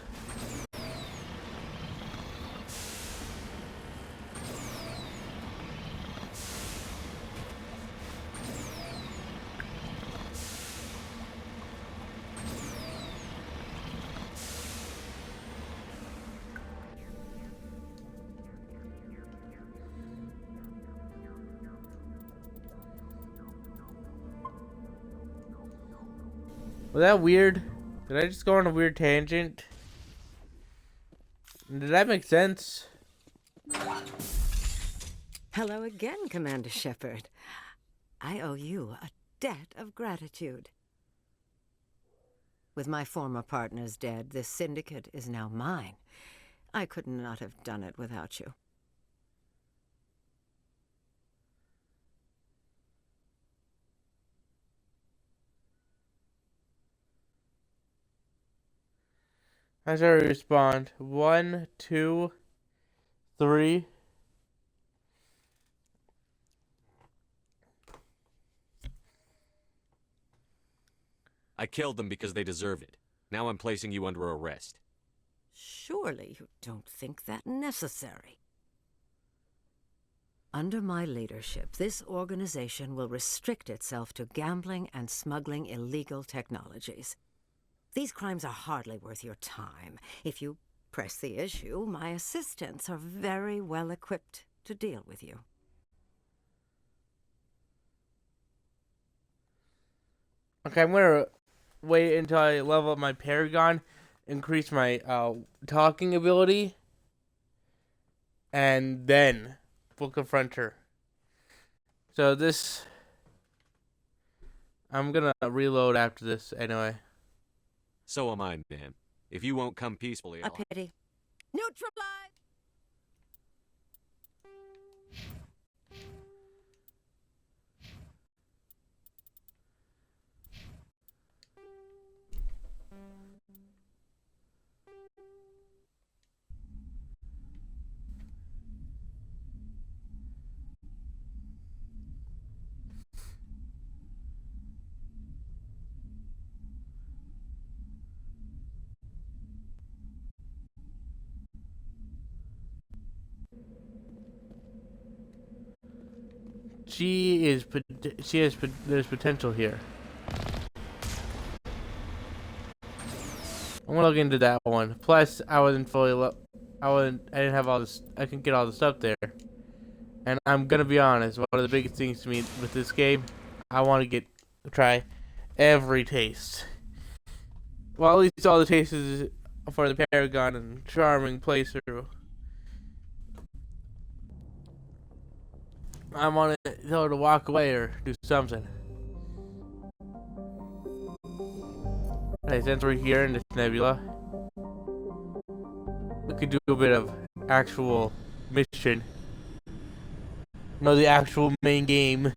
Was that weird? Did I just go on a weird tangent? Did that make sense? Hello again, Commander Shepard. I owe you a debt of gratitude. With my former partners dead, this syndicate is now mine. I could not have done it without you. As I respond, 1, 2, 3. I killed them because they deserved it. Now I'm placing you under arrest. Surely you don't think that necessary. Under my leadership, this organization will restrict itself to gambling and smuggling illegal technologies. These crimes are hardly worth your time. If you press the issue, my assistants are very well equipped to deal with you. Okay, I'm gonna wait until I level up my Paragon, increase my talking ability, and then we'll confront her. So this, I'm gonna reload after this anyway. So am I, ma'am. If you won't come peacefully, A pity. Neutralize! There's potential here. I'm gonna look into that one. Plus, I wasn't fully I didn't have all this. I can get all the stuff there. And I'm gonna be honest. One of the biggest things to me with this game, I want to try every taste. Well, at least all the tastes for the Paragon and Charming playthrough. I want to tell her to walk away or do something. Okay, since we're here in this nebula, we could do a bit of actual mission. No, the actual main game.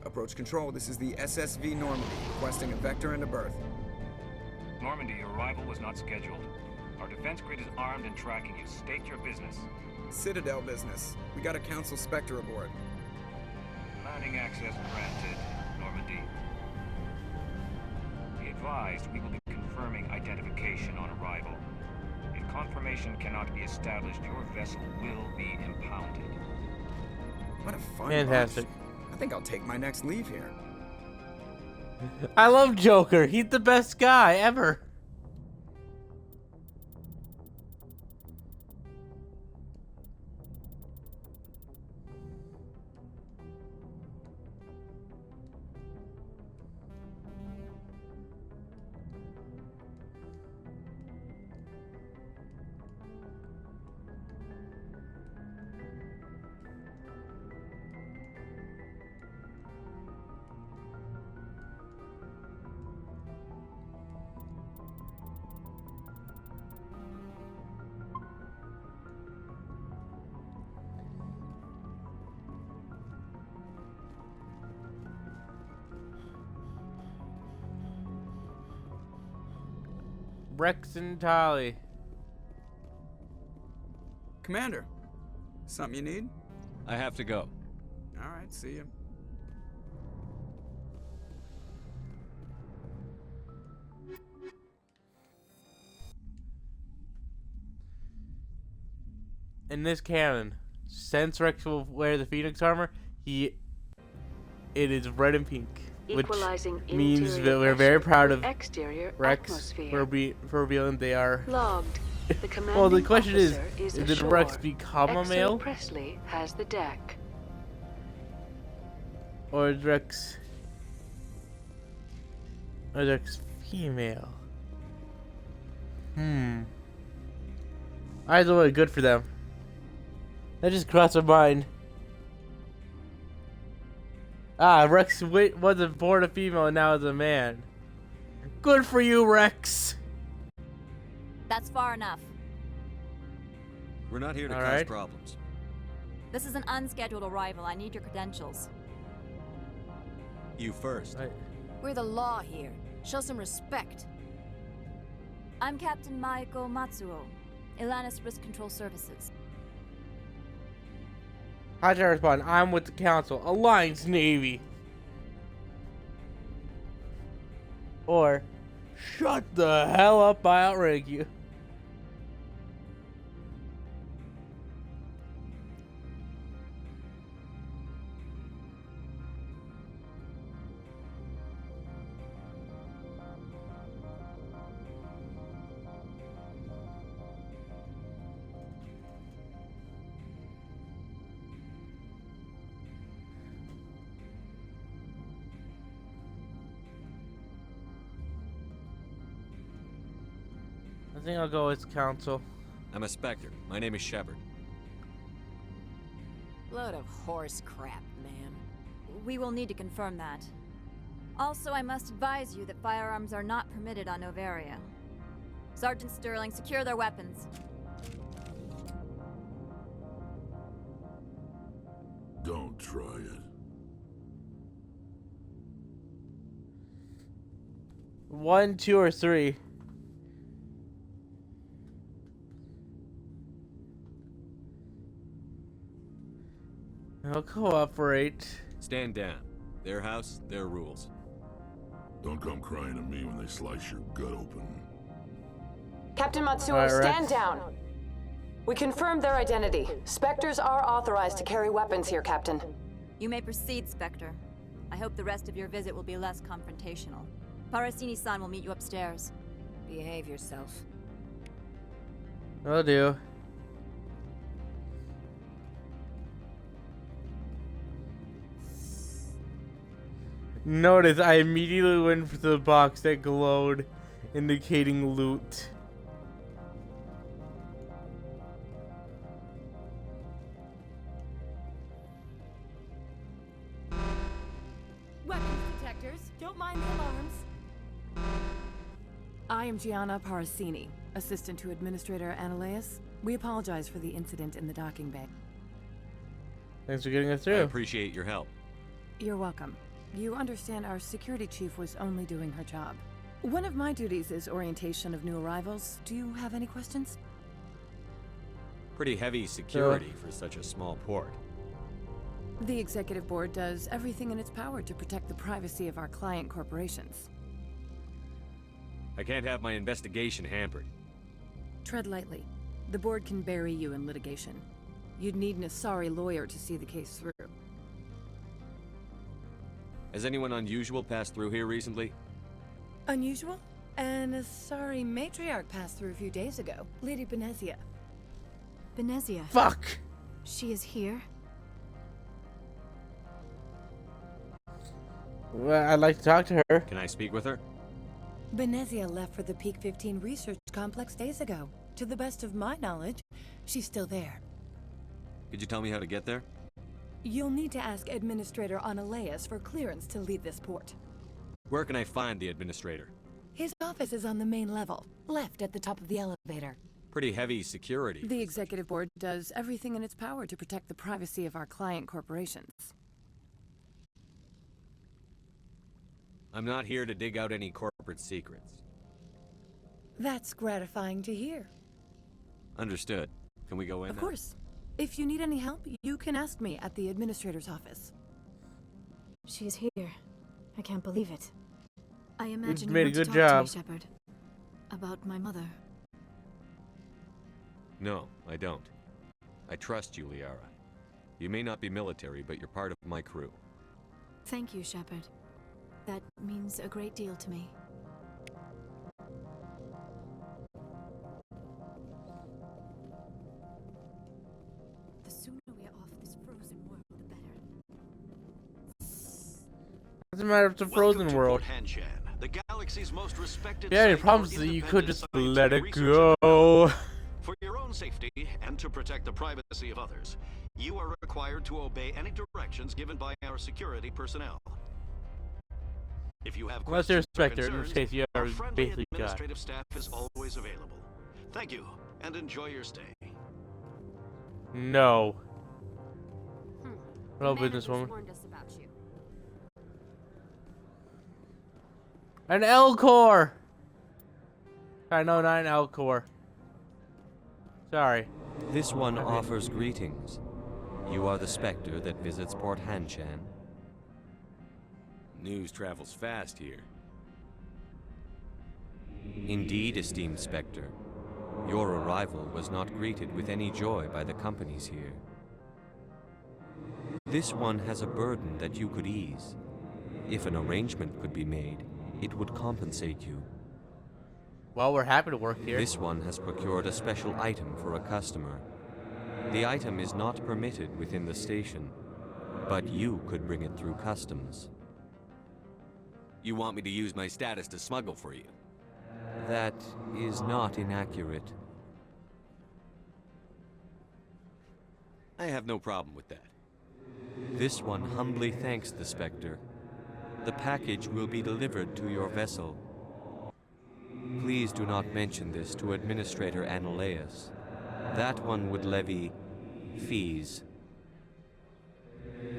Approach control, this is the SSV Normandy, requesting a vector and a berth. Normandy, your arrival was not scheduled. Our defense grid is armed and tracking you. State your business. Citadel business. We got a Council Spectre aboard. Landing access granted, Normandy. Be advised, we will be confirming identification on arrival. If confirmation cannot be established, your vessel will be impounded. What a fun Fantastic. bunch. I think I'll take my next leave here. I love Joker. He's the best guy ever. Rex and Tali. Commander, something you need? I have to go. All right, see you. In this canon, since Rex will wear the Phoenix armor, It is red and pink, which Equalizing means that interior we're very pressure proud with of exterior Rex atmosphere. for revealing they are. Logged. The commanding Well, the question is, officer did ashore. Rex become a Exo male? Presley has the deck. Or is Rex female? Either way, good for them. That just crossed our mind. Rex wasn't born a female and now is a man. Good for you, Rex! That's far enough. We're not here to All cause right. problems. This is an unscheduled arrival. I need your credentials. You first. We're the law here. Show some respect. I'm Captain Maiko Matsuo, Ilanis Risk Control Services. How'd I respond? I'm with the Council, Alliance Navy. Or, shut the hell up, I outrank you. I think I'll go with Council. I'm a Spectre. My name is Shepard. Load of horse crap, man. We will need to confirm that. Also, I must advise you that firearms are not permitted on Noveria. Sergeant Sterling, secure their weapons. Don't try it. 1, 2, or 3. I'll cooperate. Stand down. Their house, their rules. Don't come crying to me when they slice your gut open. Captain Matsuo, All right, stand Rex. down. We confirmed their identity. Spectres are authorized to carry weapons here, Captain. You may proceed, Spectre. I hope the rest of your visit will be less confrontational. Parasini-san will meet you upstairs. Behave yourself. Will do. Notice I immediately went for the box that glowed, indicating loot. Weapons detectors. Don't mind the alarms. I am Gianna Parasini, assistant to Administrator Ananias. We apologize for the incident in the docking bay. Thanks for getting us I through. appreciate your help. You're welcome. You understand our security chief was only doing her job. One of my duties is orientation of new arrivals. Do you have any questions? Pretty heavy security for such a small port. The executive board does everything in its power to protect the privacy of our client corporations. I can't have my investigation hampered. Tread lightly. The board can bury you in litigation. You'd need an Asari lawyer to see the case through. Has anyone unusual passed through here recently? Unusual? An Asari matriarch passed through a few days ago. Lady Benezia. Benezia. Fuck! She is here? Well, I'd like to talk to her. Can I speak with her? Benezia left for the Peak 15 research complex days ago. To the best of my knowledge, she's still there. Could you tell me how to get there? You'll need to ask Administrator Ananias for clearance to leave this port. Where can I find the administrator? His office is on the main level, left at the top of the elevator. Pretty heavy security. The executive board does everything in its power to protect the privacy of our client corporations. I'm not here to dig out any corporate secrets. That's gratifying to hear. Understood. Can we go in Of now? course. If you need any help, you can ask me at the administrator's office. She is here. I can't believe it. I imagine you made a want to good talk job. to me, Shepard. About my mother. No, I don't. I trust you, Liara. You may not be military, but you're part of my crew. Thank you, Shepard. That means a great deal to me. The sooner we are off this frozen world, the better. Doesn't matter if it's a frozen world. The galaxy's most respected Yeah, your site problem for is that you could just independent let it scientific research and go. development. For your own safety and to protect the privacy of others, you are required to obey any directions given by our security personnel. If you have Unless you're a questions or Spectre, in which concerns, case you our are friendly basically God. administrative staff is always available. Thank you, and enjoy your stay. No. Hello, The man businesswoman. warned us about you. An L-Core! I know, not an L-Core. Sorry. This one offers greetings. You are the Spectre that visits Port Hanshan. News travels fast here. Indeed, esteemed Spectre. Your arrival was not greeted with any joy by the companies here. This one has a burden that you could ease. If an arrangement could be made, it would compensate you. Well, we're happy to work here. This one has procured a special item for a customer. The item is not permitted within the station, but you could bring it through customs. You want me to use my status to smuggle for you? That is not inaccurate. I have no problem with that. This one humbly thanks the Spectre. The package will be delivered to your vessel. Please do not mention this to Administrator Annaleus. That one would levy fees.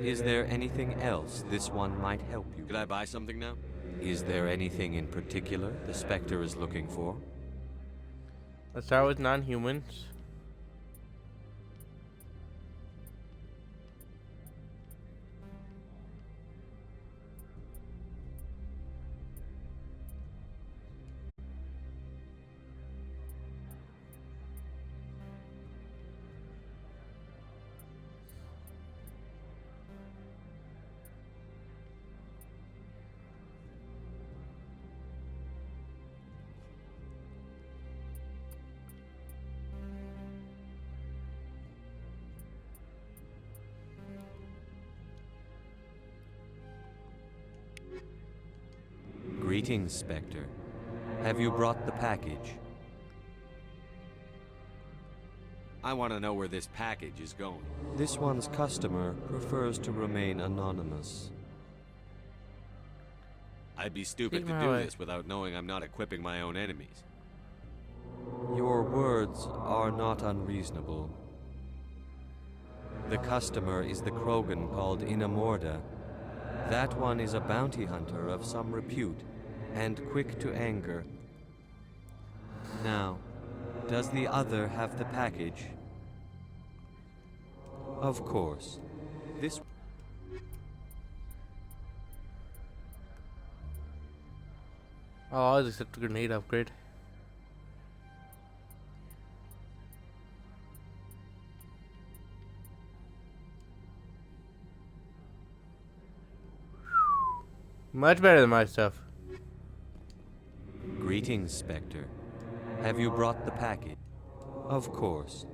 Is there anything else this one might help you? Could I buy something now? Is there anything in particular the Spectre is looking for? Let's start with non-humans. Greetings, Spectre. Have you brought the package? I want to know where this package is going. This one's customer prefers to remain anonymous. I'd be stupid to do this without knowing I'm not equipping my own enemies. Your words are not unreasonable. The customer is the Krogan called Inamorda. That one is a bounty hunter of some repute, and quick to anger. Now, does the other have the package? Of course. This... Oh, I'll just accept the grenade upgrade. Much better than my stuff. Greetings, Spectre. Have you brought the package? Of course.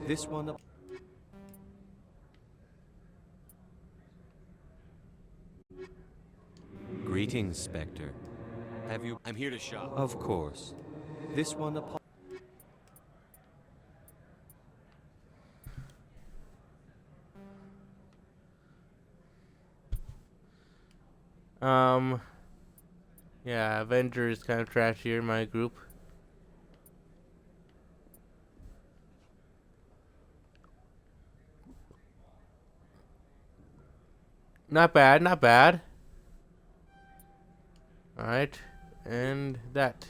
This one... Greetings, Spectre. Have you... I'm here to shop. Of course. This one... Yeah, Avenger is kind of trashy in my group. Not bad, not bad. Alright, and that.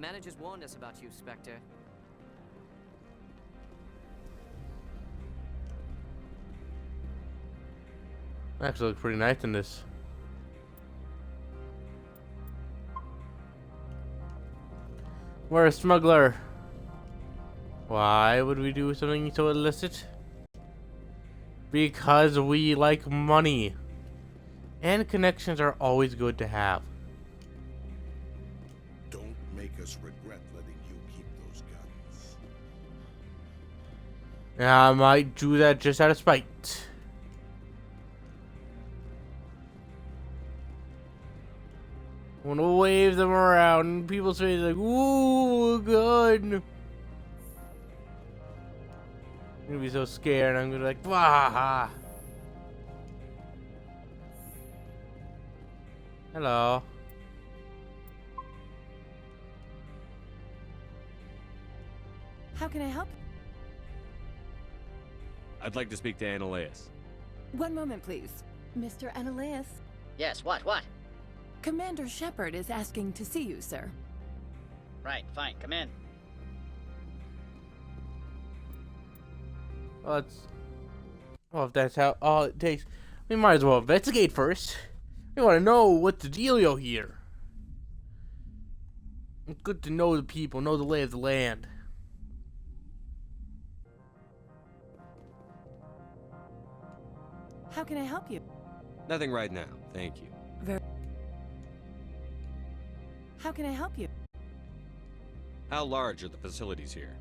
managers warned us about you, Spectre. Actually looks pretty nice in this. We're a smuggler. Why would we do something so illicit? Because we like money. And connections are always good to have. Don't make us regret letting you keep those guns. I might do that just out of spite. I want to wave them around and people say like, ooh, a gun. I'm gonna be so scared. I'm gonna be like, wah. Hello. How can I help? I'd like to speak to Annaleas. One moment, please. Mr. Annaleas. Yes, what? Commander Shepard is asking to see you, sir. Right, fine, come in. Well, if that's how all it takes, we might as well investigate first. We want to know what's the dealio here. It's good to know the people, know the lay of the land. How can I help you? Nothing right now, thank you. How can I help you? How large are the facilities here?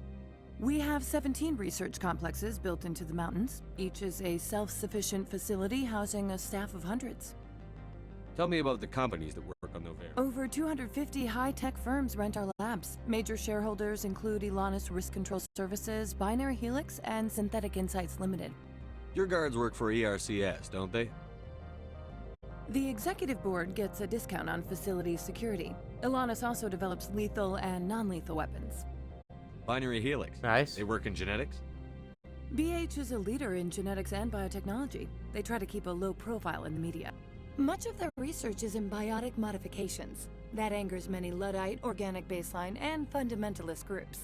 We have 17 research complexes built into the mountains. Each is a self-sufficient facility housing a staff of hundreds. Tell me about the companies that work on Noveria. Over 250 high-tech firms rent our labs. Major shareholders include Elanus Risk Control Services, Binary Helix, and Synthetic Insights Limited. Your guards work for ERCS, don't they? The executive board gets a discount on facility security. Elanus also develops lethal and non-lethal weapons. Binary Helix. Nice. They work in genetics? BH is a leader in genetics and biotechnology. They try to keep a low profile in the media. Much of their research is in biotic modifications. That angers many Luddite, organic baseline, and fundamentalist groups.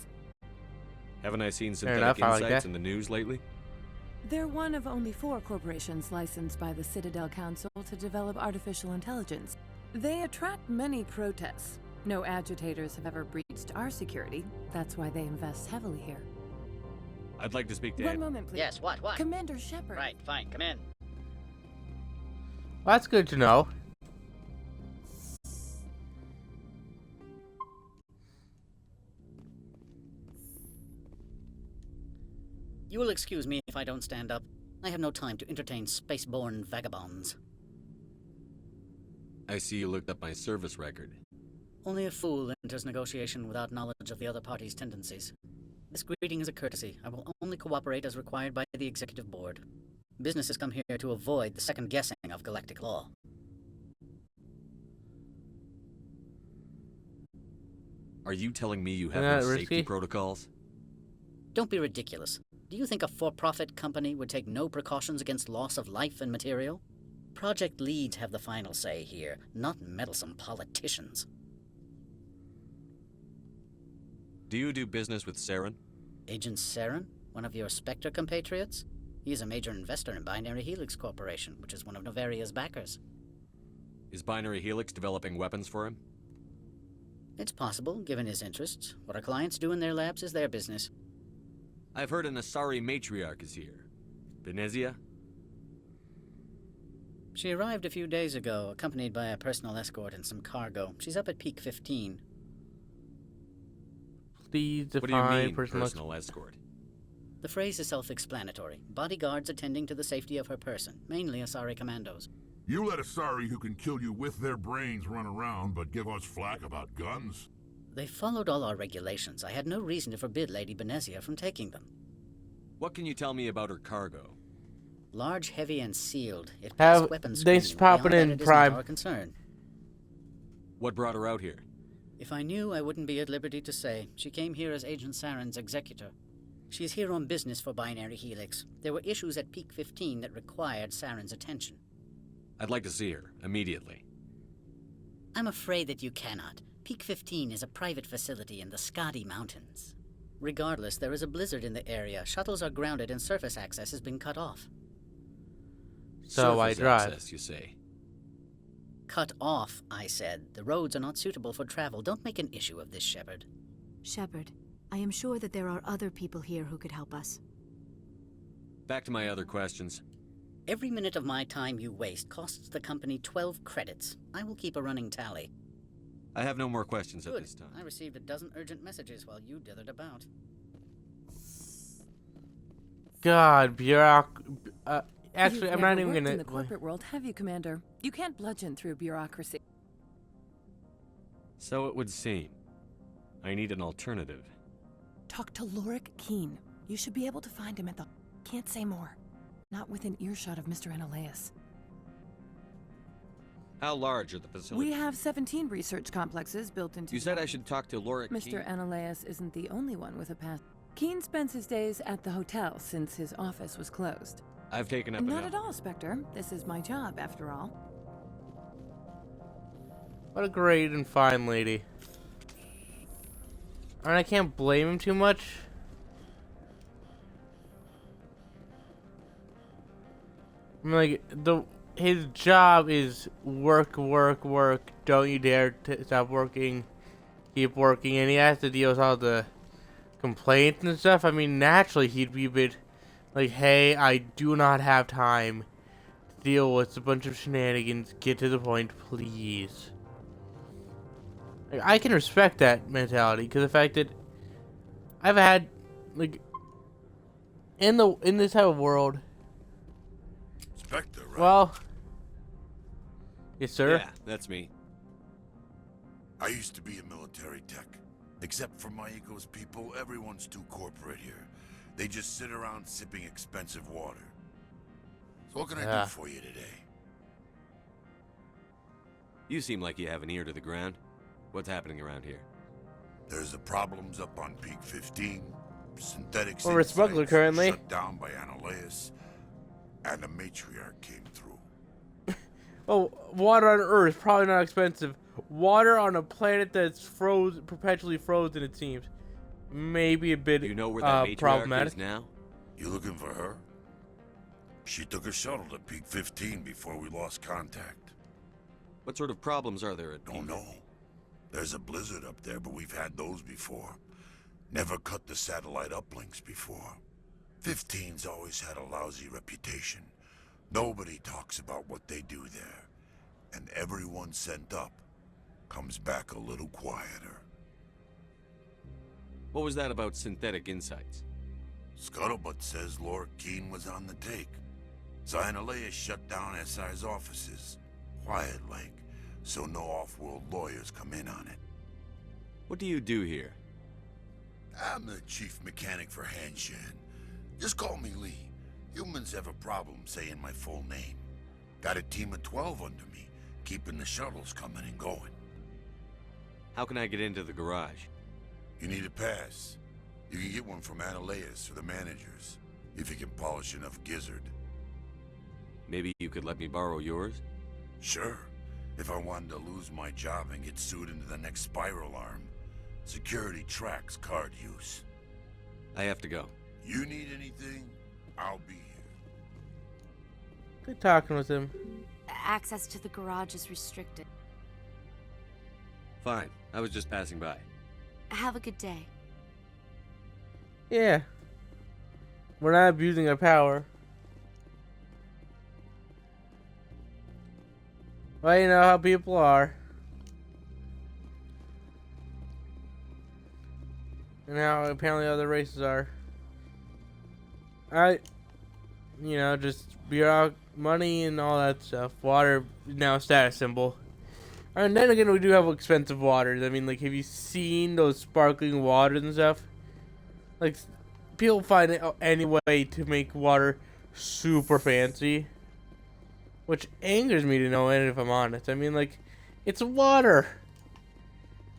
Haven't I seen Fair Synthetic enough, Insights in the news lately? They're one of only 4 corporations licensed by the Citadel Council to develop artificial intelligence. They attract many protests. No agitators have ever breached our security. That's why they invest heavily here. I'd like to speak to One moment, please. Yes, what? Commander Shepard. Right, fine, come in. Well, that's good to know. You will excuse me if I don't stand up. I have no time to entertain spaceborne vagabonds. I see you looked up my service record. Only a fool enters negotiation without knowledge of the other party's tendencies. This greeting is a courtesy. I will only cooperate as required by the executive board. Business has come here to avoid the second guessing of galactic law. Are you telling me you have Isn't no that safety risky? protocols? Don't be ridiculous. Do you think a for-profit company would take no precautions against loss of life and material? Project leads have the final say here, not meddlesome politicians. Do you do business with Saren? Agent Saren? One of your Spectre compatriots? He is a major investor in Binary Helix Corporation, which is one of Novaria's backers. Is Binary Helix developing weapons for him? It's possible, given his interests. What our clients do in their labs is their business. I've heard an Asari matriarch is here. Venezia? She arrived a few days ago, accompanied by a personal escort and some cargo. She's up at Peak 15. Please What do you define mean, personal personal escort? The phrase is self-explanatory. Bodyguards attending to the safety of her person, mainly Asari commandos. You let Asari who can kill you with their brains run around, but give us flack about guns? They followed all our regulations. I had no reason to forbid Lady Benezia from taking them. What can you tell me about her cargo? Large, heavy, and sealed. It Have passed weapons they screening. popping Beyond in that, it isn't Prime? our concern. What brought her out here? If I knew, I wouldn't be at liberty to say. She came here as Agent Saren's executor. She is here on business for Binary Helix. There were issues at Peak 15 that required Saren's attention. I'd like to see her, immediately. I'm afraid that you cannot. Peak 15 is a private facility in the Skadi Mountains. Regardless, there is a blizzard in the area. Shuttles are grounded and surface access has been cut off. So I Surface drive. access, you say? Cut off, I said. The roads are not suitable for travel. Don't make an issue of this, Shepard. Shepard, I am sure that there are other people here who could help us. Back to my other questions. Every minute of my time you waste costs the company 12 credits. I will keep a running tally. I have no more questions at Good. this time. I received a dozen urgent messages while you dithered about. God, actually, You've I'm never not even worked gonna. in the corporate world, have you, Commander? You can't bludgeon through bureaucracy. So it would seem. I need an alternative. Talk to Lorik Keen. You should be able to find him at the... Can't say more. Not within earshot of Mr. Analaeus. How large are the facilities? We have 17 research complexes built into... You said I should talk to Lorik Mr. Keen. Analaeus isn't the only one with a pass. Keen spends his days at the hotel since his office was closed. I've taken up Not enough. at all, Spectre. This is my job, after all. What a great and fine lady. And I can't blame him too much. I mean, like, his job is work, work, work. Don't you dare stop working. Keep working. And he has to deal with all the complaints and stuff. I mean, naturally, he'd be a bit like, hey, I do not have time to deal with a bunch of shenanigans. Get to the point, please. Like, I can respect that mentality, because the fact that I've had, like, in this type of world. Spectre, right? Well, yes, sir. Yeah, that's me. I used to be a military tech. Except for Maiko's people, everyone's too corporate here. They just sit around sipping expensive water. So what can I do for you today? You seem like you have an ear to the ground. What's happening around here? There's the problems up on Peak 15. Synthetics We're a smuggler currently. shut down by Analaeus. And the matriarch came through. Oh, water on Earth, probably not expensive. Water on a planet that's perpetually frozen, it seems. Maybe a bit You know where that matriarch problematic. is now? You looking for her? She took a shuttle to Peak 15 before we lost contact. What sort of problems are there at Don't know. There's a blizzard up there, but we've had those before. Never cut the satellite uplinks before. 15's always had a lousy reputation. Nobody talks about what they do there. And everyone sent up comes back a little quieter. What was that about synthetic insights? Scuttlebutt says Lorik Keen was on the take. So Analaeus shut down SI's offices. Quiet like, so no off-world lawyers come in on it. What do you do here? I'm the chief mechanic for Hanshan. Just call me Lee. Humans have a problem saying my full name. Got a team of 12 under me, keeping the shuttles coming and going. How can I get into the garage? You need a pass. You can get one from Analaeus or the managers, if you can polish enough gizzard. Maybe you could let me borrow yours? Sure, if I wanted to lose my job and get sued into the next spiral arm. Security tracks card use. I have to go. You need anything, I'll be here. Good talking with him. Access to the garage is restricted. Fine. I was just passing by. Have a good day. Yeah. We're not abusing our power. Well, you know how people are. And how apparently other races are. You know, just money and all that stuff. Water, now a status symbol. And then again, we do have expensive waters. I mean, like, have you seen those sparkling waters and stuff? Like, people find any way to make water super fancy. Which angers me to no end, if I'm honest. I mean, like, it's water.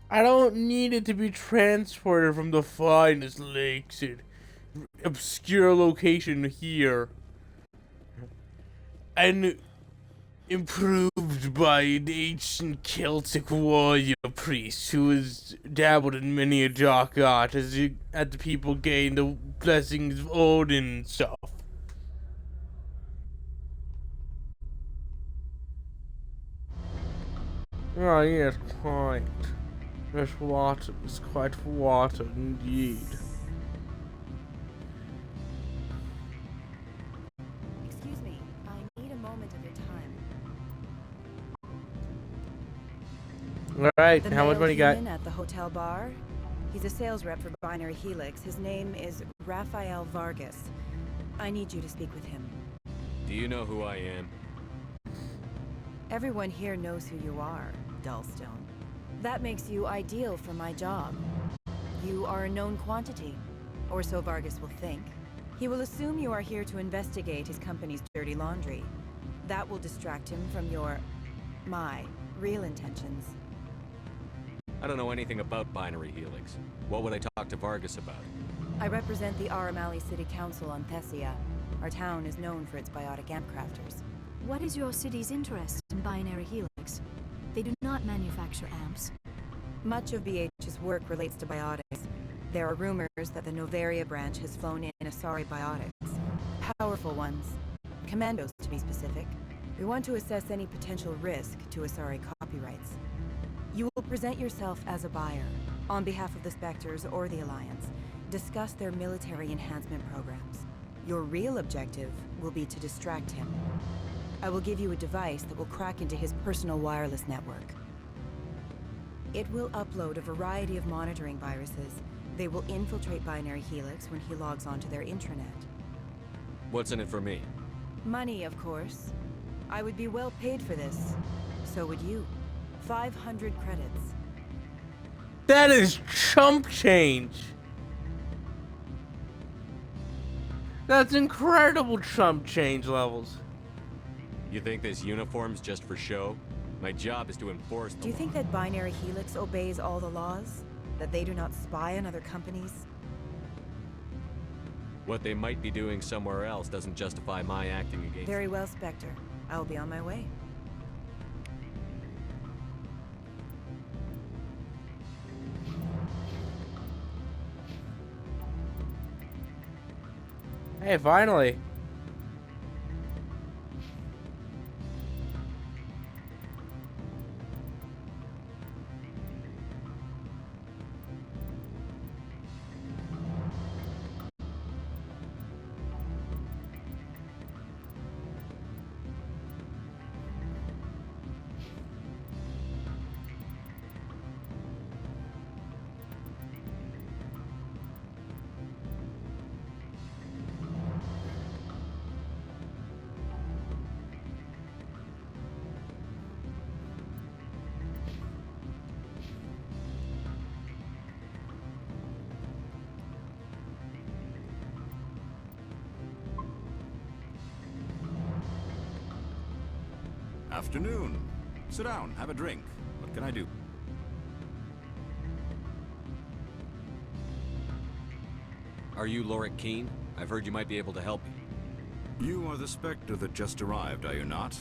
I don't need it to be transported from the finest lakes in obscure location here and improved moved by an ancient Celtic warrior priest who has dabbled in many a dark art as the people gain the blessings of Odin and stuff. Oh, yes, quite. This water is quite water indeed. Excuse me, I need a moment of your time. Alright, The how much male money you got? human at the hotel bar. He's a sales rep for Binary Helix. His name is Raphael Vargas. I need you to speak with him. Do you know who I am? Everyone here knows who you are, Dullstone. That makes you ideal for my job. You are a known quantity, or so Vargas will think. He will assume you are here to investigate his company's dirty laundry. That will distract him from my real intentions. I don't know anything about Binary Helix. What would I talk to Vargas about? I represent the Aramali City Council on Thessia. Our town is known for its biotic amp crafters. What is your city's interest in Binary Helix? They do not manufacture amps. Much of BH's work relates to biotics. There are rumors that the Noveria branch has flown in Asari biotics. Powerful ones. Commandos, to be specific. We want to assess any potential risk to Asari copyrights. You will present yourself as a buyer, on behalf of the Spectres or the Alliance. Discuss their military enhancement programs. Your real objective will be to distract him. I will give you a device that will crack into his personal wireless network. It will upload a variety of monitoring viruses. They will infiltrate Binary Helix when he logs onto their intranet. What's in it for me? Money, of course. I would be well paid for this. So would you. 500 credits. That is chump change. That's incredible chump change levels. You think this uniform's just for show? My job is to enforce the Do you think that Binary Helix obeys all the laws? That they do not spy on other companies? What they might be doing somewhere else doesn't justify my acting against Very well, Spectre. I will be on my way. Hey, finally. Afternoon. Sit down, have a drink. What can I do? Are you Lorik Keene? I've heard you might be able to help me. You are the Spectre that just arrived, are you not?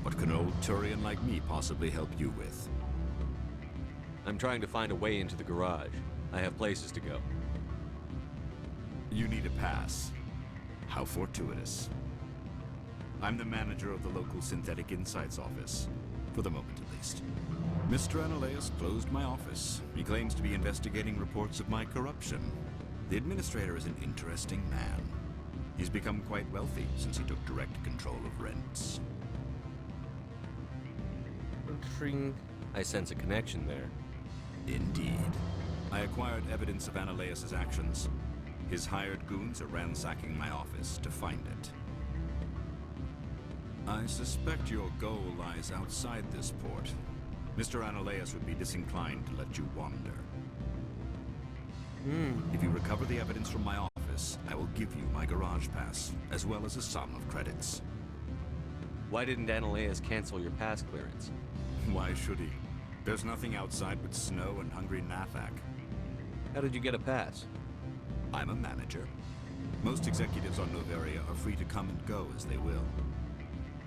What can an old Turian like me possibly help you with? I'm trying to find a way into the garage. I have places to go. You need a pass. How fortuitous. I'm the manager of the local Synthetic Insights office. For the moment, at least. Mr. Analaeus closed my office. He claims to be investigating reports of my corruption. The administrator is an interesting man. He's become quite wealthy since he took direct control of rents. Intriguing. I sense a connection there. Indeed. I acquired evidence of Analaeus' actions. His hired goons are ransacking my office to find it. I suspect your goal lies outside this port. Mr. Analaeus would be disinclined to let you wander. If you recover the evidence from my office, I will give you my garage pass, as well as a sum of credits. Why didn't Analaeus cancel your pass clearance? Why should he? There's nothing outside but snow and hungry Nathak. How did you get a pass? I'm a manager. Most executives on Noveria are free to come and go as they will.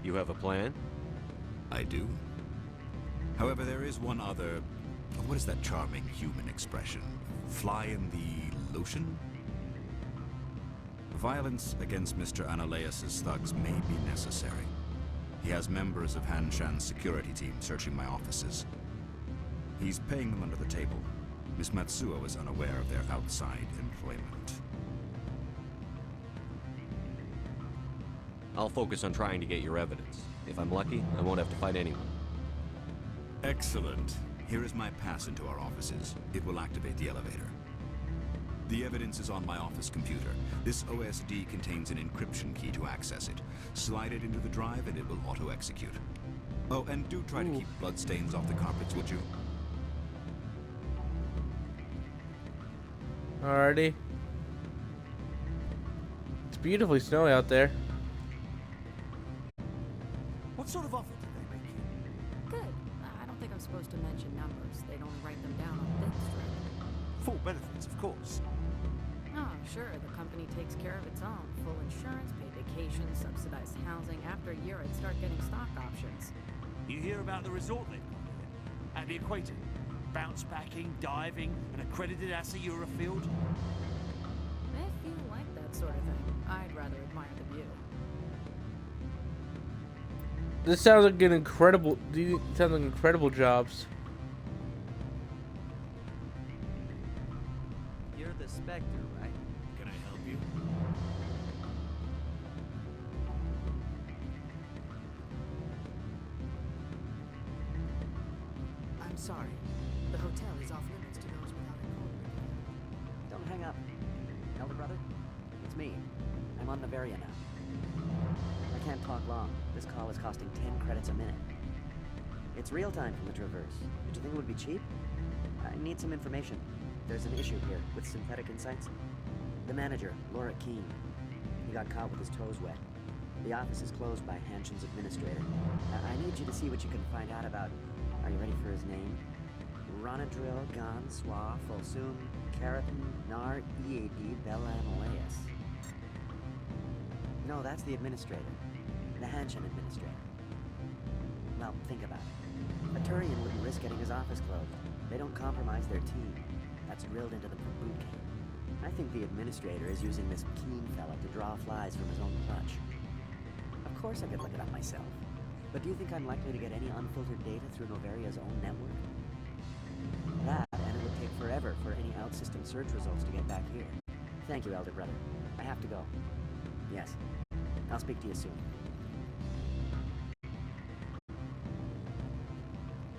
You have a plan? I do. However, there is one other... What is that charming human expression? Fly in the lotion? Violence against Mr. Analaeus' thugs may be necessary. He has members of Han Shan's security team searching my offices. He's paying them under the table. Miss Matsuo is unaware of their outside employment. I'll focus on trying to get your evidence. If I'm lucky, I won't have to fight anyone. Excellent. Here is my pass into our offices. It will activate the elevator. The evidence is on my office computer. This OSD contains an encryption key to access it. Slide it into the drive and it will auto-execute. Oh, and do try to keep bloodstains off the carpets, would you? Alrighty. It's beautifully snowy out there. What sort of offer did they make you? Good. I don't think I'm supposed to mention numbers. They'd only write them down on this strip. Full benefits, of course. Oh, sure. The company takes care of its own. Full insurance, paid vacation, subsidized housing. After a year, I'd start getting stock options. You hear about the resort they've got here? At the equator. Bounce backing, diving, an accredited ASA Eurofield. If you like that sort of thing, I'd rather admire the view. This sounds like an incredible. These sound like incredible jobs. You're the Spectre, right? Can I help you? I'm sorry. The hotel is off limits to those without a code. Don't hang up. Elder brother, it's me. I'm on Noveria now. I can't talk long. This call is costing 10 credits a minute. It's real time from the Traverse. Did you think it would be cheap? I need some information. There's an issue here with Synthetic Insights. The manager, Laura Keene. He got caught with his toes wet. The office is closed by Hanshan's administrator. I need you to see what you can find out about... Are you ready for his name? Ronadril Gan Swa Folsum Keratin Nar Ead Bel Analaeus. No, that's the administrator. The Hanshan administrator. Well, think about it. A Turian wouldn't risk getting his office closed. They don't compromise their team. That's drilled into them from boot camp. I think the administrator is using this Keene fella to draw flies from his own clutch. Of course I could look it up myself. But do you think I'm likely to get any unfiltered data through Noveria's own network? That, and it would take forever for any out-system search results to get back here. Thank you, Elder Brother. I have to go. Yes. I'll speak to you soon.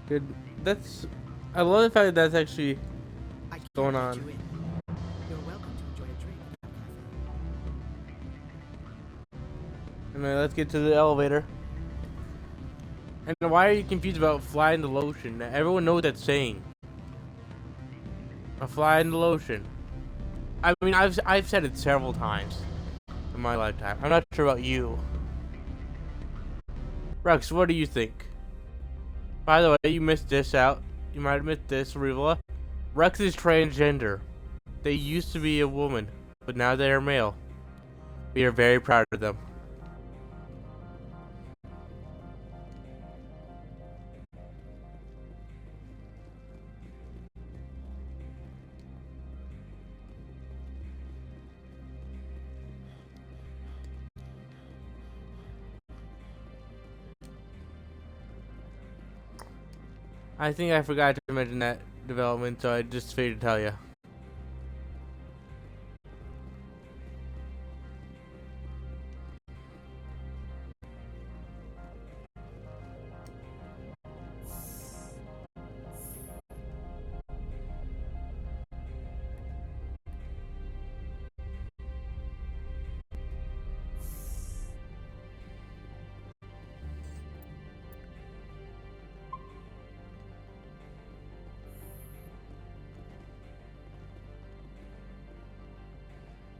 Good. That's. I love the fact that that's actually going on. You're welcome to enjoy a drink at our cafe. And then let's get to the elevator. And why are you confused about fly in the lotion? Everyone knows what that's saying. A fly in the lotion. I mean, I've said it several times in my lifetime. I'm not sure about you. Rex, what do you think? By the way, you missed this out. You might have missed this, Rivola. Rex is transgender. They used to be a woman, but now they are male. We are very proud of them. I think I forgot to mention that development, so I just figured to tell you.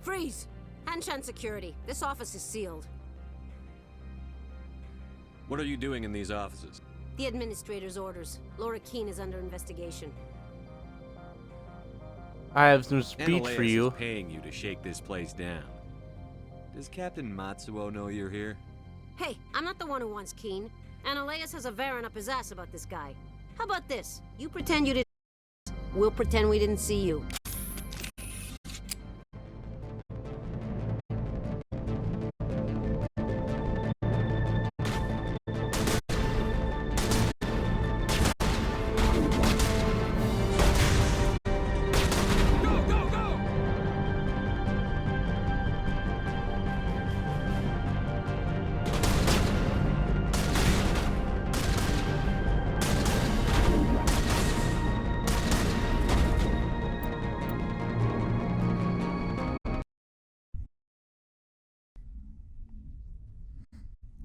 Freeze! Hanshan Security. This office is sealed. What are you doing in these offices? The administrator's orders. Laura Keene is under investigation. I have some speech for you. Is paying you to shake this place down. Does Captain Matsuo know you're here? Hey, I'm not the one who wants Keene. Ananias has a Varen up his ass about this guy. How about this? You pretend you didn't. We'll pretend we didn't see you.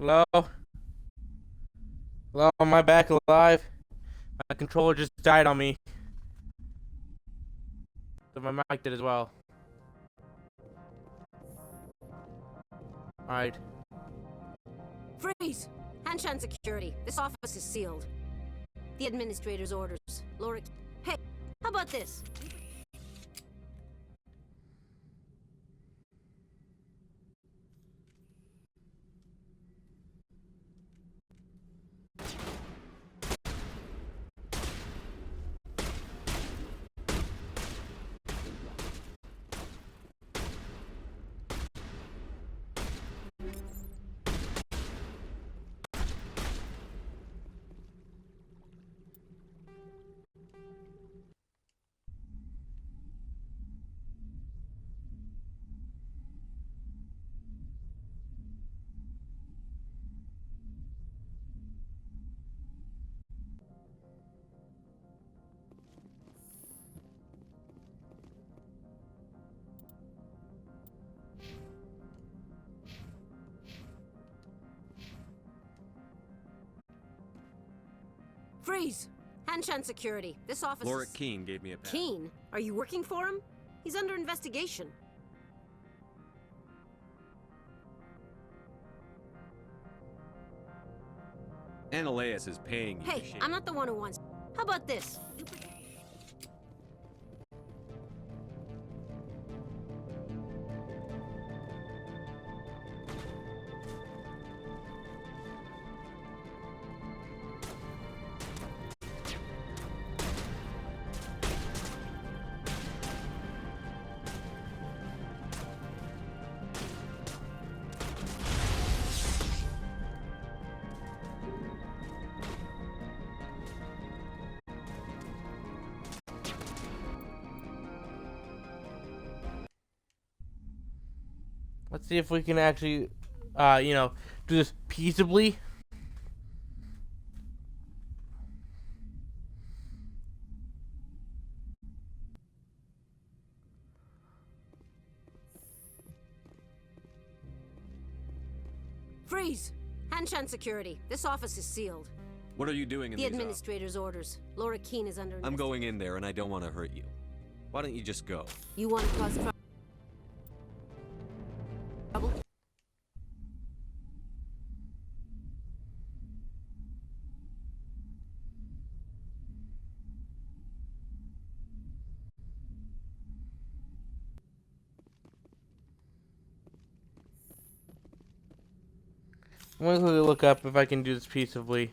Hello? Hello, am I back alive? My controller just died on me. So my mic did as well. Alright. Freeze! Hanshan security. This office is sealed. The administrator's orders. Laura. Hey, how about this? Freeze! Hanshan security. This office Laura is... Keene gave me a pass. Keene? Are you working for him? He's under investigation. Ananias is paying you. Hey, I'm not the one who wants... How about this? Let's see if we can actually, you know, do this peaceably. Freeze! Hanshan security. This office is sealed. What are you doing in The these administrator's orders. Laura Keene is under... I'm going in there and I don't want to hurt you. Why don't you just go? You want to cause trouble? I'm gonna quickly look up if I can do this peaceably.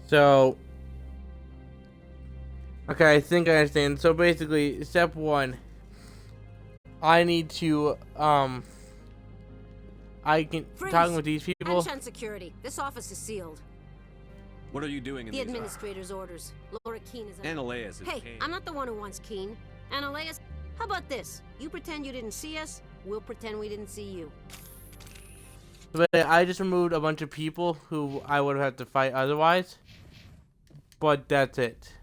So, okay, I think I understand. So basically, step one, I need to, I can, talking with these people. Attention security. This office is sealed. What are you doing in The these administrator's orders. Laura Keene is... Annaleas is Hey, paying. I'm not the one who wants Keene. Annaleas, how about this? You pretend you didn't see us, we'll pretend we didn't see you. But I just removed a bunch of people who I would have had to fight otherwise. But that's it.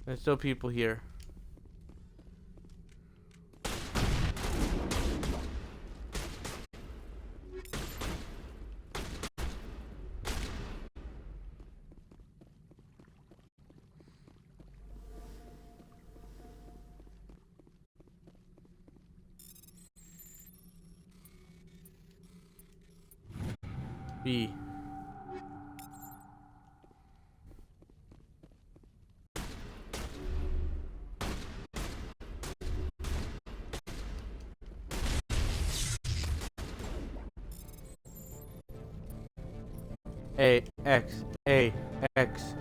There's still people here. B. A, X, A, X.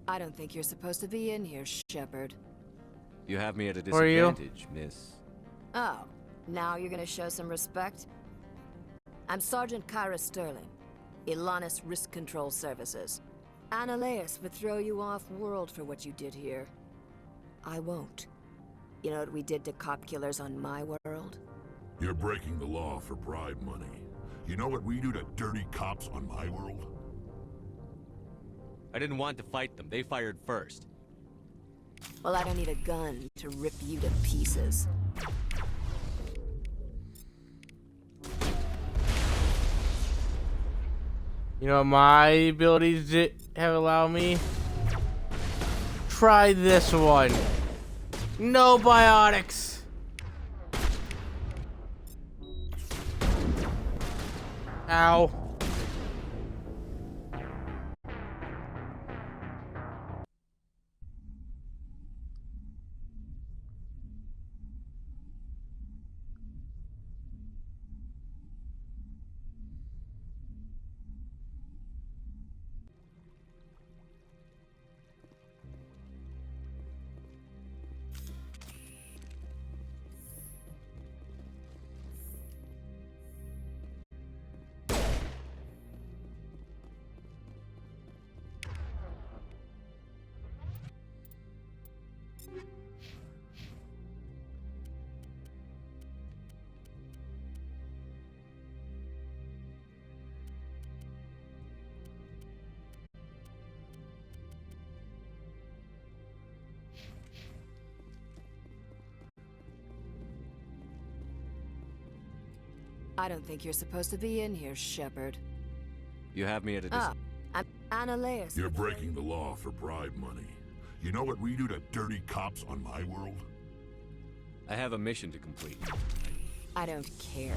I don't think you're supposed to be in here, Shepard. You have me at a Who are you? disadvantage, miss. Oh, now you're gonna show some respect? I'm Sergeant Kyra Sterling, Ilanis Risk Control Services. Annaleas would throw you off-world for what you did here. I won't. You know what we did to cop killers on my world? You're breaking the law for bribe money. You know what we do to dirty cops on my world? I didn't want to fight them. They fired first. Well, I don't need a gun to rip you to pieces. You know, my abilities have allowed me. Try this one. No biotics. Ow. I don't think you're supposed to be in here, Shepard. You have me at a Ah, I'm Analeas. You're breaking the law for bribe money. You know what we do to dirty cops on my world? I have a mission to complete. I don't care.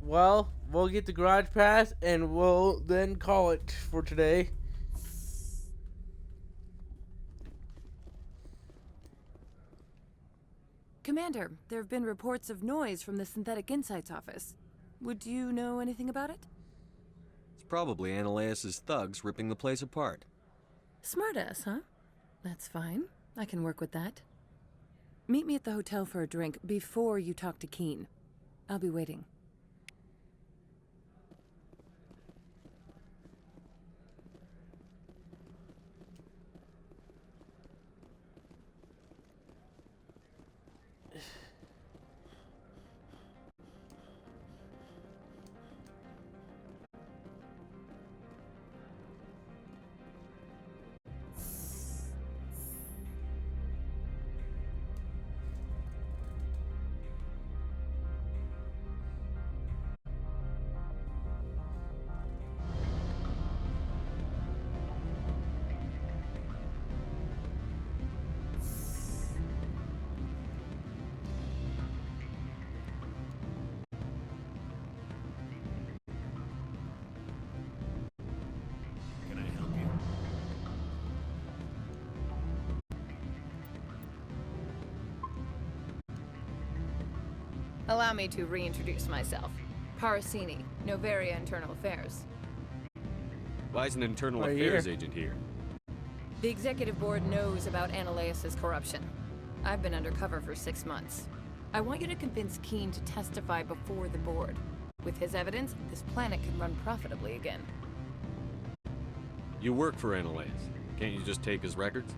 Well, we'll get the garage pass and we'll then call it for today. Commander, there have been reports of noise from the Synthetic Insights office. Would you know anything about it? It's probably Analeas' thugs ripping the place apart. Smartass, huh? That's fine. I can work with that. Meet me at the hotel for a drink before you talk to Keen. I'll be waiting. Can I help you? Allow me to reintroduce myself. Parasini, Noveria Internal Affairs. Why is an internal Right affairs here. agent here? The executive board knows about Analeas' corruption. I've been undercover for 6 months. I want you to convince Keen to testify before the board. With his evidence, this planet can run profitably again. You work for Annalise. Can't you just take his records?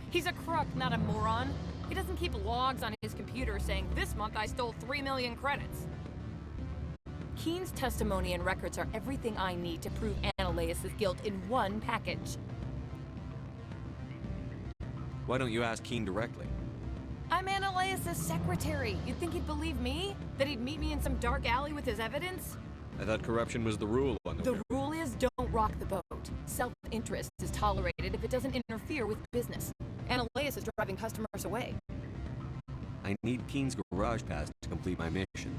He's a crook, not a moron. He doesn't keep logs on his computer saying, "This month I stole 3 million credits." Keen's testimony and records are everything I need to prove Annalais's guilt in one package. Why don't you ask Keen directly? I'm Annalais's secretary. You'd think he'd believe me? That he'd meet me in some dark alley with his evidence? I thought corruption was the rule on the The rule is don't rock the boat. Self-interest is tolerated if it doesn't interfere with business. Annalise is driving customers away. I need Keen's garage pass to complete my mission.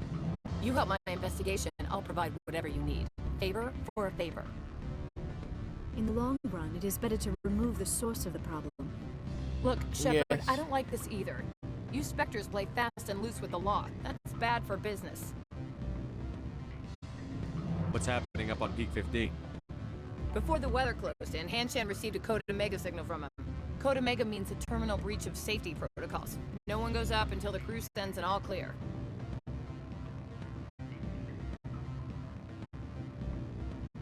You help my investigation, I'll provide whatever you need. Favor for a favor. In the long run, it is better to remove the source of the problem. Look, Shepard, Yes. I don't like this either. You Spectres play fast and loose with the law. That's bad for business. What's happening up on Peak 15? Before the weather closed in, Hanshan received a Code Omega signal from him. Code Omega means a terminal breach of safety protocols. No one goes up until the crew sends an all clear.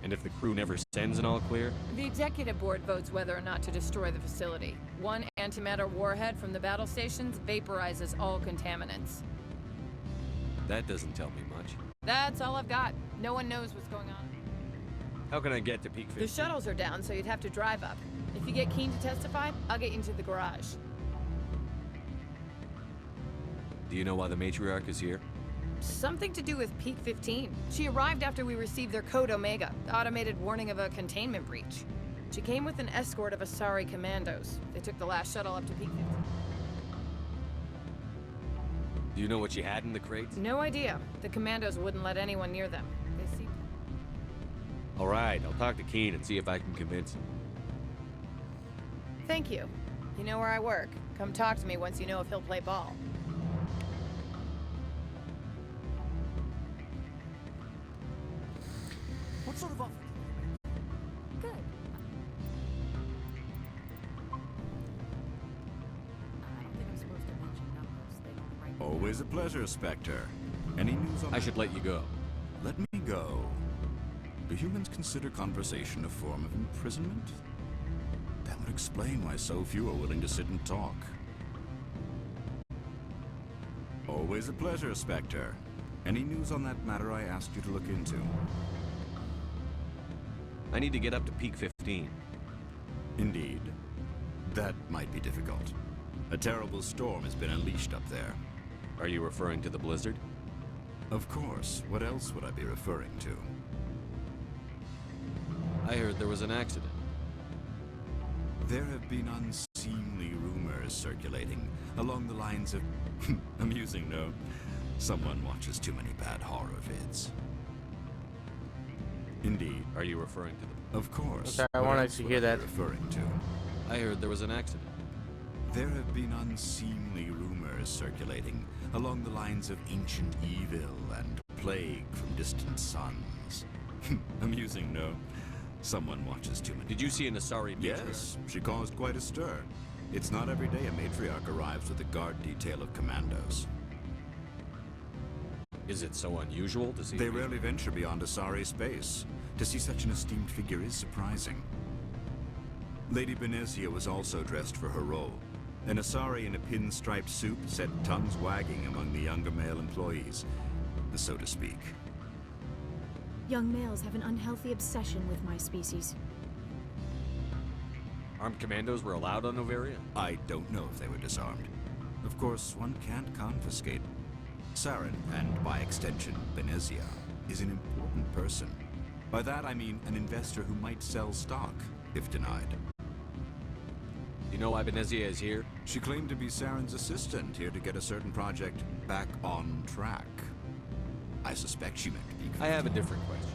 And if the crew never sends an all clear? The executive board votes whether or not to destroy the facility. One antimatter warhead from the battle stations vaporizes all contaminants. That doesn't tell me much. That's all I've got. No one knows what's going on. How can I get to Peak 15? The shuttles are down, so you'd have to drive up. If you get Keen to testify, I'll get you into the garage. Do you know why the matriarch is here? Something to do with Peak 15. She arrived after we received their Code Omega, the automated warning of a containment breach. She came with an escort of Asari commandos. They took the last shuttle up to Peak 15. Do you know what she had in the crates? No idea. The commandos wouldn't let anyone near them. They seemed... All right, I'll talk to Keen and see if I can convince him. Thank you. You know where I work. Come talk to me once you know if he'll play ball. What sort of offer? Good. I don't think I'm supposed to mention numbers. They don't write. Always a pleasure, Spectre. Any news on I should let you go. Let me go. Do humans consider conversation a form of imprisonment? That would explain why so few are willing to sit and talk. Always a pleasure, Spectre. Any news on that matter I asked you to look into? I need to get up to Peak 15. Indeed. That might be difficult. A terrible storm has been unleashed up there. Are you referring to the blizzard? Of course. What else would I be referring to? I heard there was an accident. There have been unseemly rumors circulating along the lines of... amusing, no? Someone watches too many bad horror vids. Indeed. Are you referring to the... Of course. Okay, I What wanted else to would hear I be that. referring to? I heard there was an accident. There have been unseemly rumors circulating along the lines of ancient evil and plague from distant suns. Amusing, no? Someone watches too many. Did you see an Asari matriarch? Yes, she caused quite a stir. It's not every day a matriarch arrives with a guard detail of commandos. Is it so unusual to see? They rarely venture beyond Asari space. To see such an esteemed figure is surprising. Lady Benezia was also dressed for her role. An Asari in a pinstriped suit set tongues wagging among the younger male employees, so to speak. Young males have an unhealthy obsession with my species. Armed commandos were allowed on Noveria? I don't know if they were disarmed. Of course, one can't confiscate. Saren, and by extension, Benezia, is an important person. By that I mean an investor who might sell stock, if denied. You know why Benezia is here? She claimed to be Saren's assistant, here to get a certain project back on track. I suspect she meant to be... I have a different question.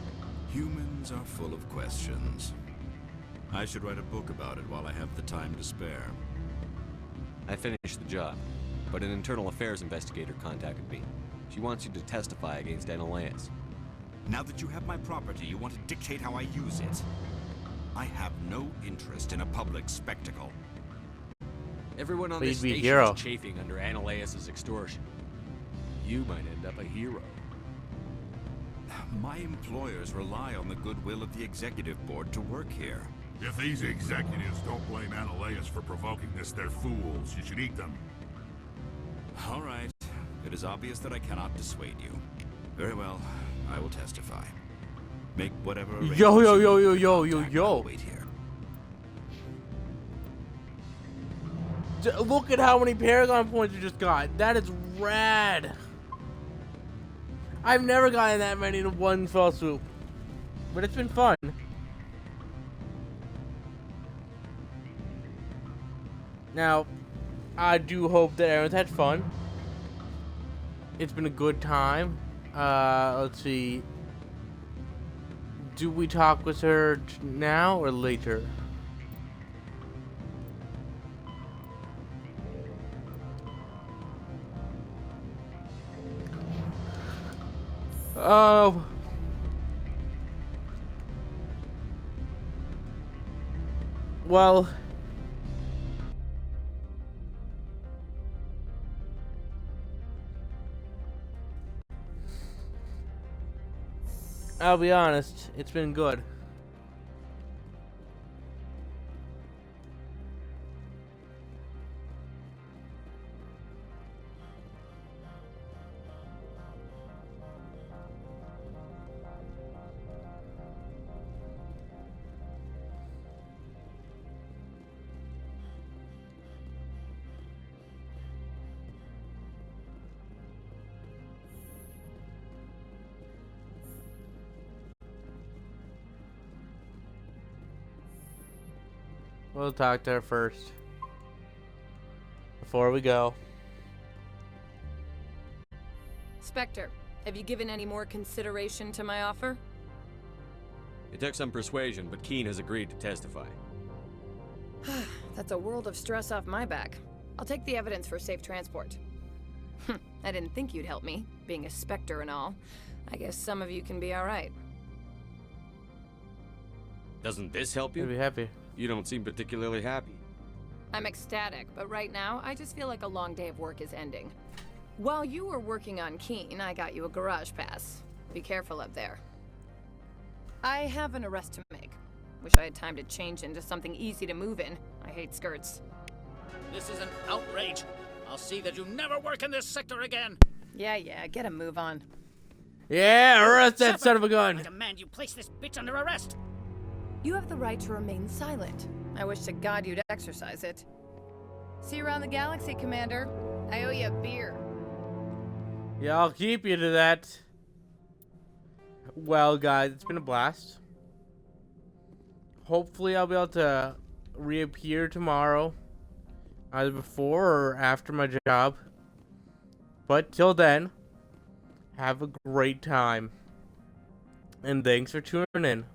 Humans are full of questions. I should write a book about it while I have the time to spare. I finished the job, but an internal affairs investigator contacted me. She wants you to testify against Annalise. Now that you have my property, you want to dictate how I use it. I have no interest in a public spectacle. Everyone on Please this be station hero. is chafing under Annalise's extortion. You might end up a hero. My employers rely on the goodwill of the executive board to work here. If these executives don't blame Analeas for provoking this, they're fools. You should eat them. All right. It is obvious that I cannot dissuade you. Very well. I will testify. Make whatever arrangements Yo, yo, you yo, need yo, to yo, yo, contact. yo. I'll wait here. Look at how many Paragon points you just got. That is rad. I've never gotten that many in one fell swoop. But it's been fun. Now, I do hope that everyone's had fun. It's been a good time. Let's see. Do we talk with her now or later? Well, I'll be honest, it's been good. We'll talk to her first. Before we go. Spectre, have you given any more consideration to my offer? It took some persuasion, but Keen has agreed to testify. That's a world of stress off my back. I'll take the evidence for safe transport. I didn't think you'd help me, being a Spectre and all. I guess some of you can be alright. Doesn't this help you? You'll be happy. You don't seem particularly happy. I'm ecstatic, but right now, I just feel like a long day of work is ending. While you were working on Keen, I got you a garage pass. Be careful up there. I have an arrest to make. Wish I had time to change into something easy to move in. I hate skirts. This is an outrage. I'll see that you never work in this sector again. Yeah, get a move on. Yeah, arrest that son of a gun. I demand you place this bitch under arrest. You have the right to remain silent. I wish to God you'd exercise it. See you around the galaxy, Commander. I owe you a beer. Yeah, I'll keep you to that. Well, guys, it's been a blast. Hopefully, I'll be able to reappear tomorrow, either before or after my job. But till then, have a great time. And thanks for tuning in.